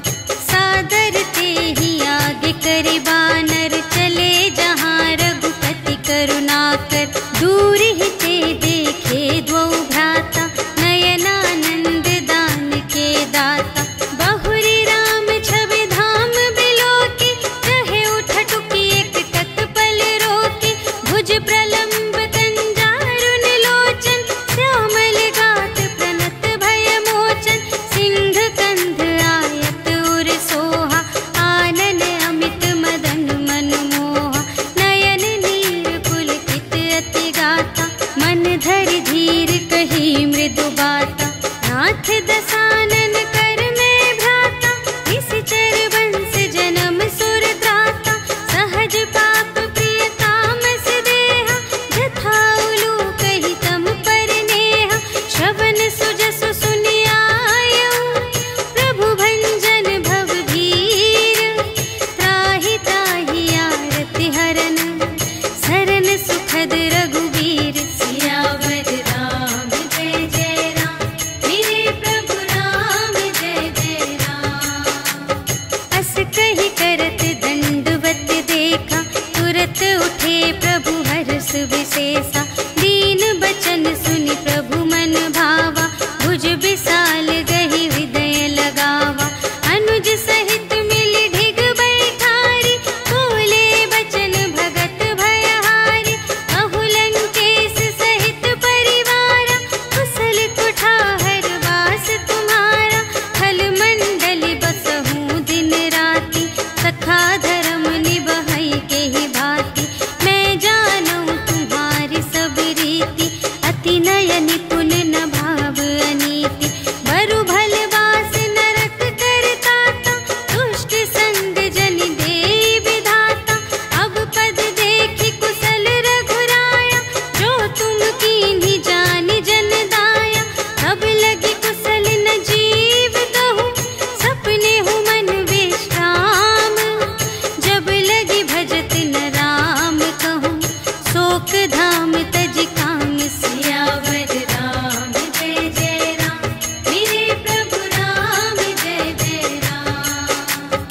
सादर तेहि आगे करि बानर, चले जहाँ रघुपति करुणाकर। दूर ही ते देखे द्वौ भ्राता, नयनानंद दान के दाता। बहुरी राम छवि धाम बिलोकी, रहे उठटुकी एक तत्पल रोकी। भुज प्रलंब कंजारुन लोचन, श्यामल गात प्रणत भय मोचन। सिंह कंध आयत उर सोहा, आनन अमित मदन मनमोहा। नयन नीर पुलकित अति गाता, मन धरि धीर कही मृदु बाता। नाथ दसानन कर में भ्राता, निश्चर वंश जन्म सुर त्राता। सहज पाप प्रिय तामस देहा, जथा उलूक ही तम पर नेहा। श्रवण सुजसु सुनि आयऊ, प्रभु भंजन भव भीर। त्राहि त्राहि आरति हरन, सरन सुखद रघुवीर। सियावर राम जय जय राम, मेरे प्रभु राम जय जय राम। अस कहि करत दंडवत देखा, तुरत उठे प्रभु हर्ष विशेषा। दीन बचन सुनि प्रभु मन भावा, भुज विशाल गहि हृदय लगावा। अनुज सहित मिलि ढिग बैठारी, बोले बचन भगत भयहारी। कहु लंकेश सहित परिवारा, कुशल कुठार वास तुम्हारा। खल मंडल बसहु दिन राति, सखा धर्म निबहै केहि भांति। मैं जानूं तुम्हारी सब रीति, अति नय निपुण न भाव अनीति। बरु भल वास नरक करताता, दुष्ट संग जन देई विधाता। अब पद देखि कुशल रघुराया, जो तुम कीन्ही जानि जन दाया। तब लगी कुशल न जीव कहूँ, सपने हूँ मन विश्राम। जब लगी भजत न राम कहूँ, शोक धाम तज काम। सियावर राम जय जय राम, मेरे प्रभु राम जय जय राम।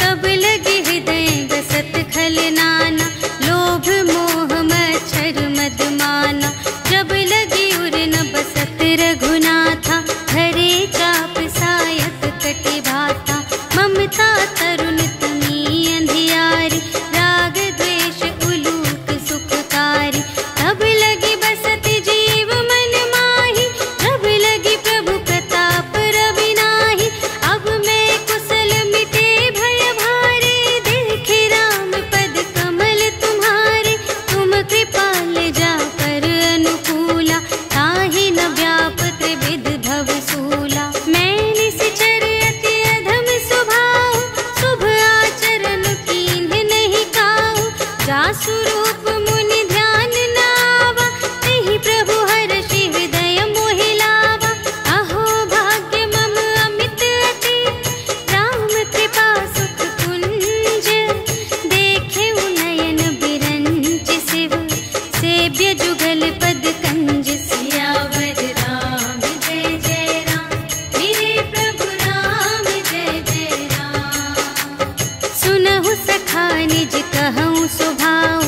तब लगे हृदय गसत खल नाना, लोभ मोह मच्छर मद माना। जब लगी उर न बसत रघुनाथा, धरे चाप सायक कटि भाता। ममता तरुण तमी अंधियारी, राग द्वेष उलूक सुखकारी। तब लगी बसत जीव मन माही, जब लगी प्रभु प्रताप रवि नाही। अब मैं कुशल मिटे भय भारे, देखे राम पद कमल तुम्हारे। तुम कृपाल जा कर अनुकूला, ताहि न व्याप त्रिविध भव सूला। मैं निश्चर अति अधम स्वभाव, शुभ आचरण कीन्ह नहीं काहू। जासु रूप मुनि ध्यान न आवा, तेहि प्रभु हर्षि हृदय मोहि लावा। अहो भाग्य मम अमित अति, राम कृपा सुख कुंज। देखेउ नयन बिरंच शिव, सेव्य जुगल पद कंज। सियावर राम जय जय राम, मेरे प्रभु राम जय जय राम। सुनहु सखा निज कहूँ स्वभाव,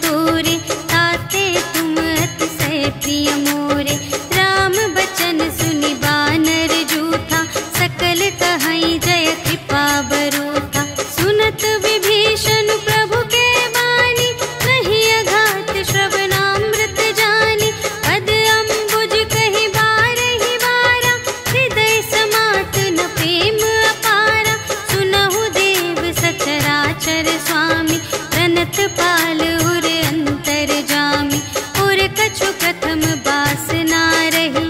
तोरे, ताते तुम अतिशय प्रिय मोरे। राम बचन सुनि बानर जूठा, सकल कहई जय कृपा बरूठा। सुनत विभीषण प्रभु के बानी, नहीं अघात श्रवणामृत जानी। पद अम्बुज कहि बारहि बारा, हृदय समात न प्रेम अपारा। सुनहु देव सचराचर स्वामी, प्रणत पाल उर अंतर जामी। और कछु प्रथम बास ना रही,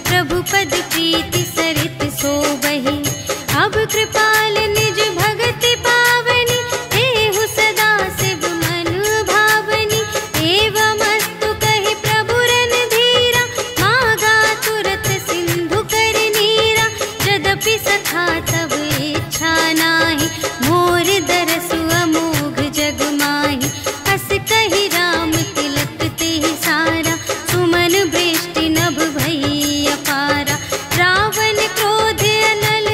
प्रभु पद प्रीति सरित सोबहि। अब कृपाल निज भगति पावनी, देहु सदा शिव मन भावनी। एवमस्तु कहि प्रभु रणधीरा, मागा तुरत सिंधु कर नीरा। यद्यपि सखा तब इच्छा नाही, मोर दरसु अमोघ जग माही। हस कहि राम तिलक तेहि सारा, सुमन वृष्टि नभ भई अपारा। रावण क्रोध अनल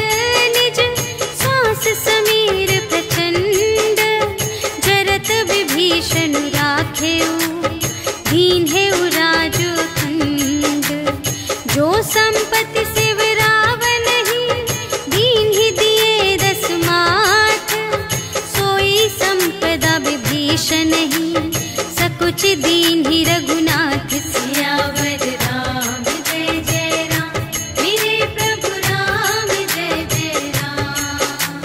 निज, श्वास समीर प्रचंड। जरत विभीषण राखेउ, दीन्हेउ राजु अखंड। जो संपत्ति शिव रावण ही, दीन्हि दिए 10 माठ। सोई संपदा विभीषण ही, सकुच दीन्हि रघुनाथ। सियावर राम जय जय राम, मेरे प्रभु राम जय जय राम।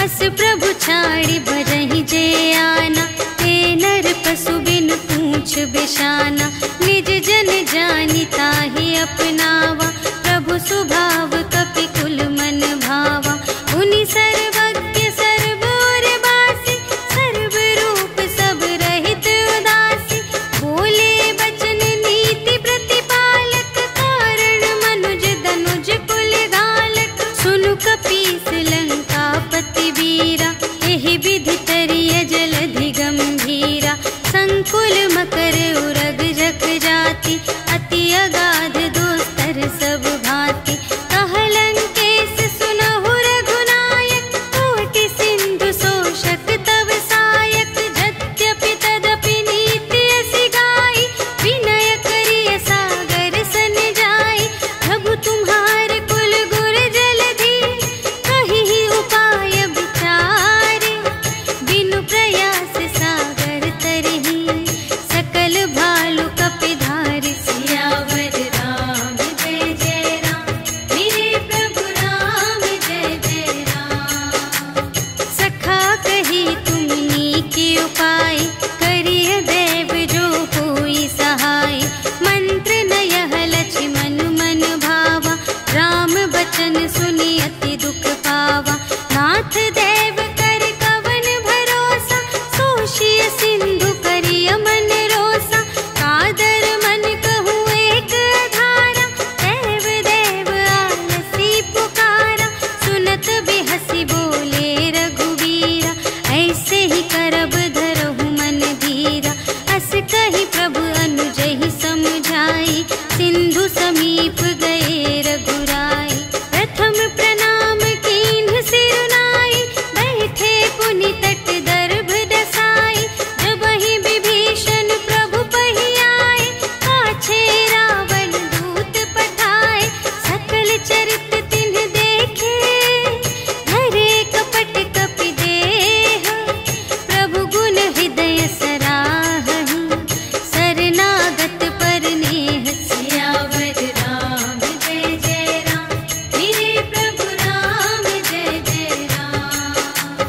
अस प्रभु छाड़ि बरहि जे आना, ते नर पशु बिनु पूछ बिशाना। निज जन जानि ताहि अपनावा, प्रभु सुभाव कपि कुल मन भावा। उनि सर्वज्ञ सर्व और बासी, सर्व रूप सब रहित उदासी। बोले बचन नीति प्रतिपालक, कारण मनुज धनुज कुल घालक। सुनु कपीस लंकापति वीरा, एहि विधि तरिय जलधि गंभीरा। संकुल मकर उरग जग जाति, अति अगाध दोस्तर सब भांति। कहलंकेश सुनहु रघुनायक, कोटि सिंधु शोषक तव सायक। यद्यपि तदपि नीति असी गाई, विनय करिय सागर सन जाई। प्रभु तुम्हार कुल गुर जलधि, कहिहि उपाय विचारे। बिनु प्रयास सागर तरहि, सकल भालु कपिधारि। सियावर राम जय जय राम, मेरे प्रभु राम जय जय राम। सखा कही तुमनी के उपाय, करिय देव जो कोई सहाय। मंत्र न यह लक्ष्मण मन भावा, राम बचन सुनि अति दुख पावा। नाथ देव कर कवन भरोसा, सोषिय सिंधु करिय मन रोसा। कादर मन कहूँ एक अधारा, देव देव आलसी पुकारा। सुनत बिहसी बोले रघुवीरा, ऐसे ही करब धरहु मन धीरा। अस कहि प्रभु अनुजहि समझाई, सिंधु समीप गए रघुराई। प्रथम प्रणाम कीन्ह सिरुनाई, बैठे पुनि तट दर्भ दसाई। जबहि विभीषण प्रभु पहि आए, पाछे रावण दूत पठाए। सकल चरित तिन्ह देखे, धरे कपट कपि देह। प्रभु गुण हृदय सराहहि, शरणागत पर नेह। सियावर राम जय जय राम, मेरे प्रभु राम जय जय राम।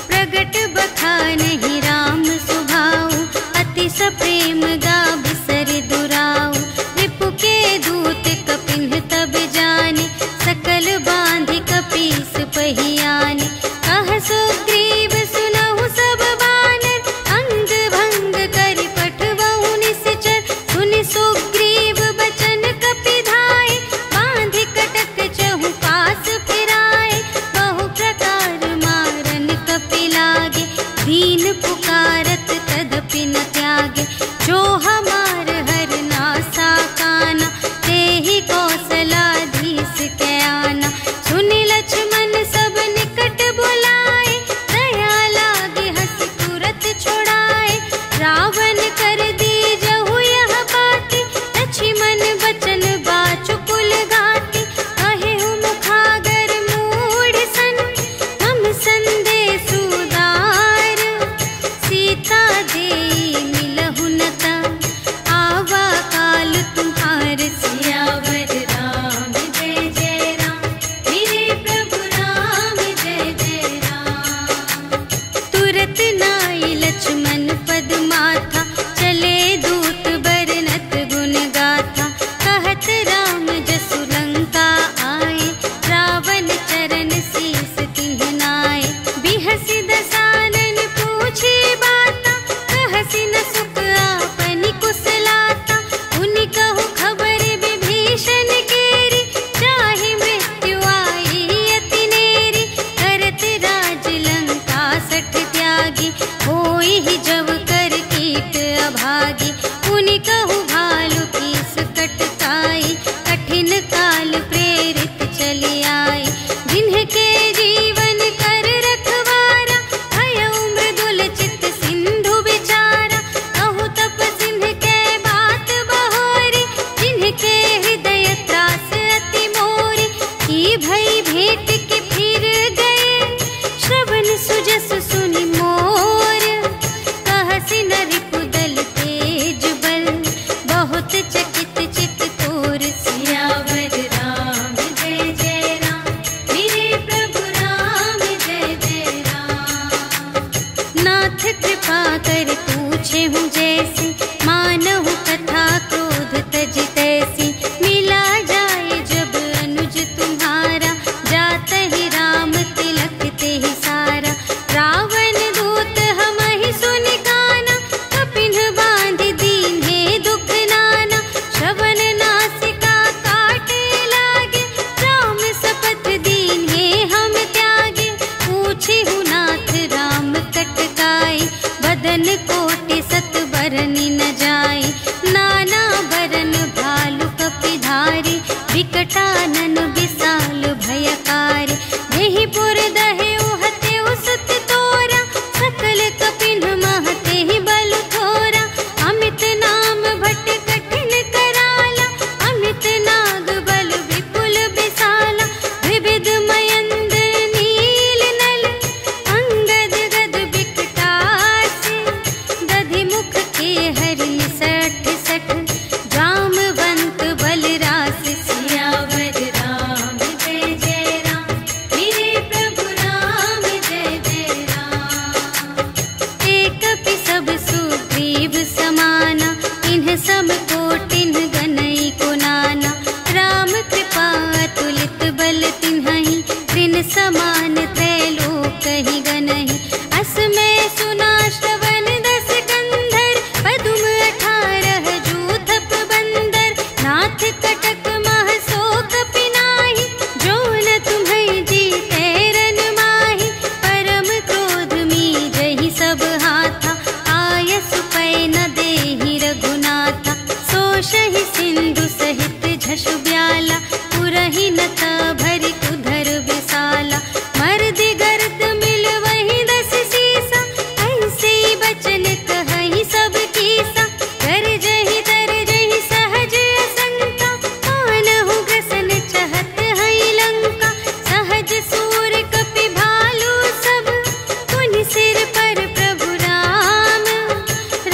प्रगट बखानहि राम सुभाऊ, अति सप्रेम गा बिसर दुराऊ। रिपु के दूत कपिन्ह तब जाने, सकल बांधि कपीस पहि आने। कह सुग्रीव सुनहु सब बानर, अंग भंग करि पठबहु निश्चर। सुनि सुग्रीव बचन कपिधाय, बांधि कटक चहु पास फिराए। बहु प्रकार मारन कपि लागे, दीन पुकारत तदपि न त्यागे। जो हमार हर नासा काना, तेहि कौशलाधीश के आना। सुनि लक्ष्मण सब निकट बुलाए, दया लागे हंस तुरत छुड़ाए। रावण चले दूत बरनत गुण गाथा, कहत राम जसु लंका आए, रावण चरण शीस तिन्हनाए। बिहसि दसानन पूछे बाता, कहसि न सुख आपनि कुशलाता। उनि कहु खबर विभीषण केरी, चाहे मृत्यु आई अति नेरी। करत राज लंका सठ त्यागी, होई ही जब कर कीट अभागी। उनि कहु भालु कीस कटकाई, कठिन काल प्रेरित चली आई। जिन्हके जीवन कर रखवारा, भयउ मृदुल चित सिंधु विचारा। कहु तप सिंह के बात बहोरी, जिन्हके हृदय त्रास अति मोरी। की भई भेंट के फिर गए, श्रवण सुजस सुनि मोर। कहसि न रिपुदल तेज बल, बहुत चकित चित तोर। सियावर राम जय जय राम, मेरे प्रभु राम जय जय राम। नाथ कृपा कर पूछे हूँ जैसी, मानहु कथा क्रोध तज तैसी। मिला जाए जब अनुज तुम्हारा, जात ही राम तिलक ते ही सारा। रावण दूत हमहि सुनि काना, कपिन बांध दीन्हे दुख नाना। श्रवण नासिका काटे लागे, राम शपथ दीन्हे हम त्यागे। पूछे हूँ नाथ राम कटकाई, बदन कोटि सत बरनि न जाई। नाना बरन भालु कपिधारी, विकटानन विशाल भयकारी। देहि पुर दहे उहते उसत तोरा, सकल कपिन महते ही बल थोरा। अमित नाम भट कठिन कराला, अमित नाग बल विपुल विशाला। विविध मयंद्र नील नल, अंगद गद विकटासी। दधि मुख के हरि सठ सठ, जामवंत बलरास। सियावर राम जय जय राम, मेरे प्रभु राम जय जय राम। एक कपि सब सुग्रीव समाना, इन्ह सम कोटिन्ह गनई को नाना। राम कृपा अतुलित बल तिन्हहि, त्रिन समान त्रैलोक ही गनहि। अस मैं सुना श्रवण दस कंधर, पदुम 18 जूथप बंदर। नाथ कटक मह सो कपि नाहि, जो न तुम्हें जीते रन माहि। परम क्रोध मीजहि सब हाथा, आयसु पै न देहि रघुनाथा। सोषहि सिंधु सहित झसु ब्याला, पुरहि न भरि उधर विशाला। मर्दि गर्द मिल वही 10 सीसा, ऐसे बचन कहहि सब कीसा। गरजहि तरजहि सहज असंका, मानहु ग्रसन चहत हई लंका। सहज सूर कपि भालु सब, पुनि सिर पर प्रभु राम।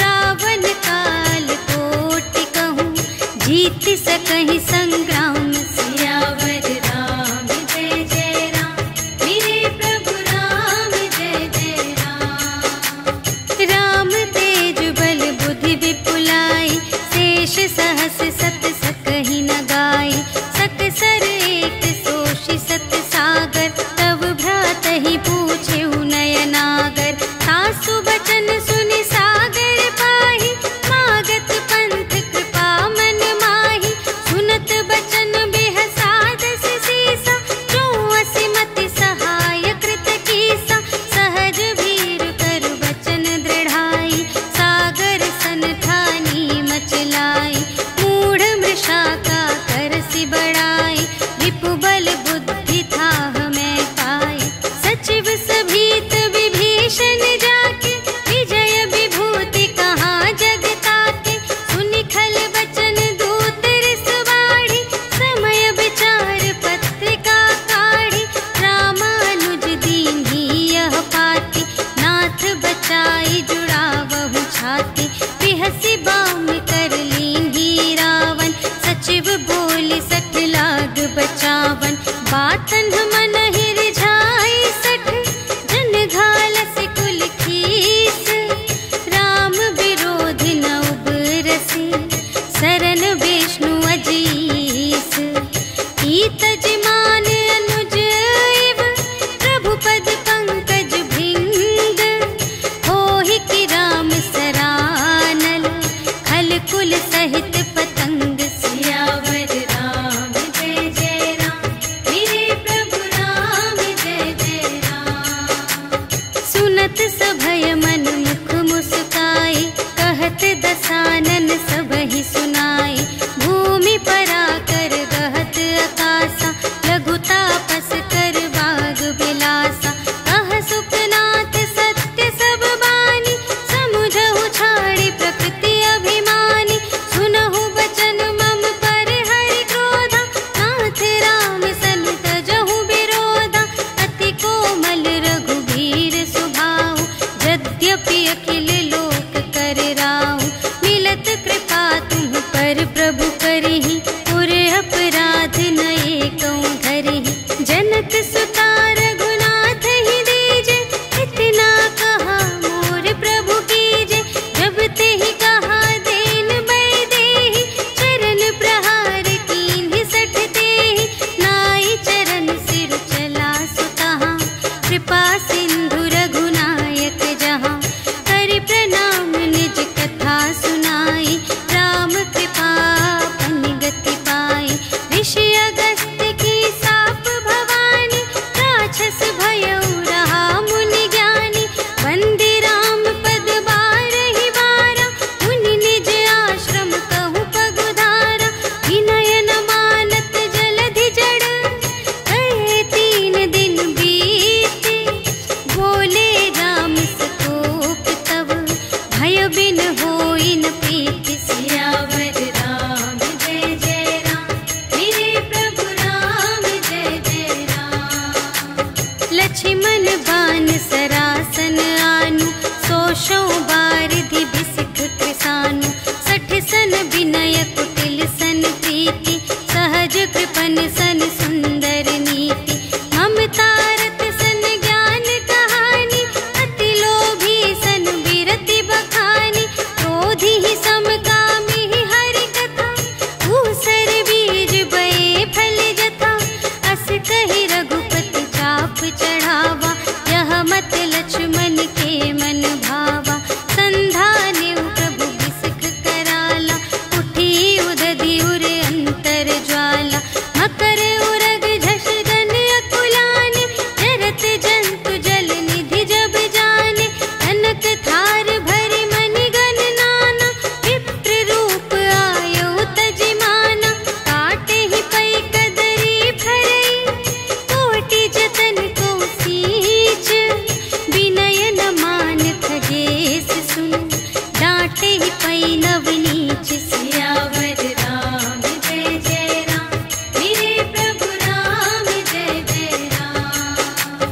रावण काल कोटि कहूँ, जीत सकहि संग्राम। सियावर राम जय जय राम, मेरे प्रभु राम जय जय राम। राम तेज बल बुद्धि विपुलाई, शेष सहस सत सकहि न गाई। सकसर एक सोषि सत सागर, तब भ्रातहि पूछे नयनागर। सासु बचन सुनि सागर पाहि, मागत पंथ कृपा मन माहि। सुनत बचन बेहसादस सीसा, जो असिमति सहाय कृत कीसा। सहज भीर कर बचन दृढ़ाई, सागर सन ठानी मचलाई। मूढ़ मृषा का करसि बड़ाई, रिपु बल बुद्धि थाह मैं पाई। सचिव सभीत विभीषण जाके, विजय विभूति कहाँ जग ताके। सुनि खल बचन दूत रिस बाढ़ी, समय विचार पत्रिका काढ़ी। रामानुज दीन्ही यह पाती, नाथ बचाई जुड़ावहु छाती। बिहसि बाम कर लीन्ही रावण, सचिव बोलि सठ लाग बचावन। बातन मन ही रिझाई सठ, जन घालस कुल खीस। राम विरोधी न सहित पतंग। सियावर राम जय जय राम, मेरे प्रभु राम जय जय राम। सुनत सभय मन मुख मुस्काई, कहत दसानन सबहि सुनाई। भूमि पराकर गहत आकाशा, लघु तापस कर बाग बिलासा। कह सुखनाथ सत्य सब बानी, समुझहु छाड़ी प्रकृति अभिमानी। सुनहु बचन मम पर हरि क्रोधा, नाथ राम सन तजहु विरोधा। अति कोमल रघुबीर सुभाऊ, यद्यपि अखिल लोक कर राहु। मिलत कृपा तुम पर प्रभु करहि, पुर अपराध न एकौ धरहि। जनक सुता रघुनाथ ही दीजे, इतना कहा मोर प्रभु कीजे। जब तेहि कहा देन बै देहि, चरण प्रहार कीन्हि सठ तेहि। नाई चरण सिर चला सुतहाँ, कृपा सिंधु रघुनायक जहाँ। करि प्रणाम निज कथा सुनाई, राम कृपा पन गति पाई। ऋषि अगस्त्य की साप भवानी, राक्षस भयउ रहा मुनि ज्ञानी। वंदे राम पद बारहि बारा, मुनि निज आश्रम कहु पगुधारा। विनय न मानत जलधि जड़, कहे 3 दिन बीते। बोले राम संतोष तब, भय बिन होई न प्रीति। सियावर राम जय जय राम, मेरे प्रभु राम जय जय राम। लक्ष्मण बान सरासन आनु, सोशौ बारिधि बिसिख कृसानु। 60 सन विनय कुटिल सन प्रीति, सहज कृपन सन सुंदर नीति। ममता रत सन ज्ञान कहानी, अति लोभी सन विरति बखानी। क्रोधी ही समकामी ही हरि कथा, ऊसर बीज बये फल जथा। अस कहि रघुपति चाप चढ़ावा, यह मत लक्ष्मण के मन भावा। संधानेउ प्रभु बिसिख कराला, उठी उदधि उर अंतर ज्वाला। मकर उरग झष गन अकुलाने, जरत जंतु जल निधि जब जाने। कनक थार भरि मनि गण नाना, विप्र रूप आयउ तजिमाना। काटे ही पै कदरी भरई, कोटि जतन को सींच। विनय न मान खगेश सुन, डांटे ही पै नव नीच। सियावर राम जय जय राम, मेरे प्रभु राम जय जय राम।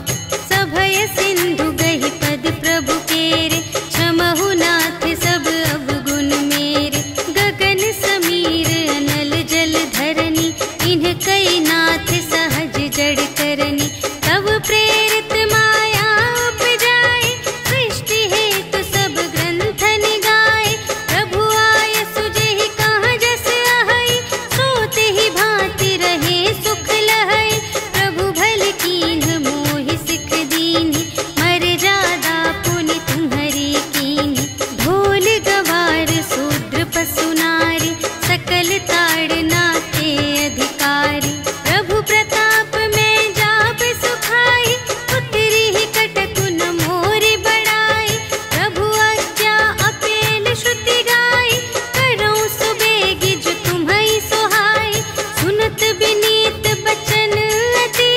सभय सिंधु गहि पद प्रभु केरे, क्षमहु नाथ सब अवगुण मेरे। गगन समीर अनल जल धरनी, इन्ह कई नाथ सहज जड़ करनी। तब प्रेरित माया उपजाए, सृष्टि हेतु सब ग्रंथ निगाए। प्रभु आय सुजेहि कहाँ जस अहै, सोते ही भांति रहे सुख लहै। प्रभु भल कीन्ह मोहि सिख दीन्हि, मर्यादा पुनि तुम्हरी कीन्हि। ढोल गवार शूद्र पशु नारी, सकल ताड़ना के अधिकारी। प्रभु प्रताप में जाप सुखाई, उतरी ही कटकु न मोरि बड़ाई। प्रभु आज्ञा अपेल श्रुति गाई, करऊँ सुबेगी जो तुम्है सोहाई। सुनत विनीत बचन अति,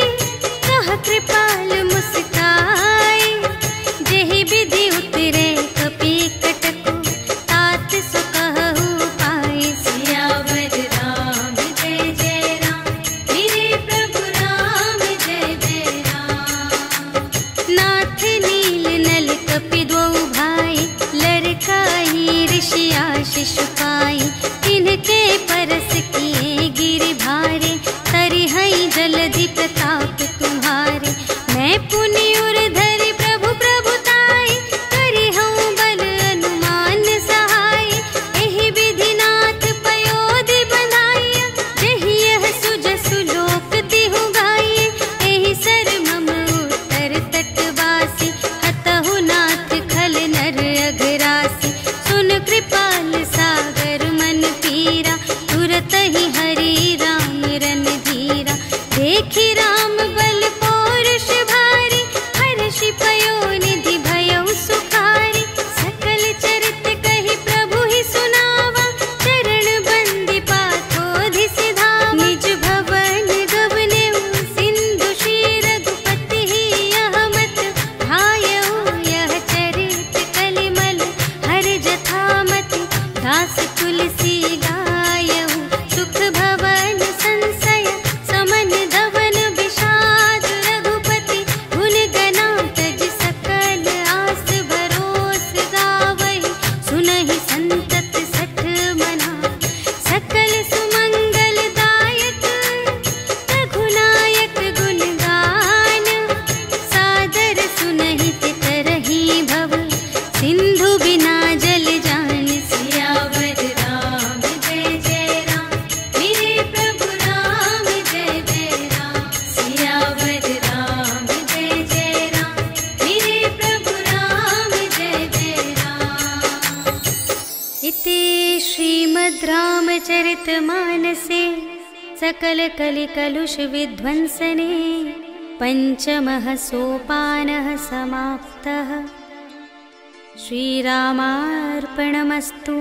कह कृपाल मुस्काई। जेहि विधि उतरे कपि कटकु, तात सो कहु पाई। सियावर राम जय जय राम, मेरे प्रभु राम जय जय राम। नाथ नील नल कपि द्वौ भाई, लरकाई ऋषि आशीष पाई। तिनके परस किए गिरि भारे, तरिहै जलधि प्रताप तुम्हारे। मैं पुनि उर धरि प्रभु प्रभुताई, करिहउँ बल अनुमान सहाय। एहि विधि नाथ पयोधि बंधाइया, जेहि यह सुजसु लोक तिहु गाइए। एहि सर मम उत्तर तटवासी, हतहु नाथ खल नर अघरासी। सुन कृपाल सागर मन पी, श्रीमद् रामचरितमानसे सकलकलिकलुषविध्वंसने पञ्चमः सोपानः समाप्तः। श्रीरामार्पणमस्तु।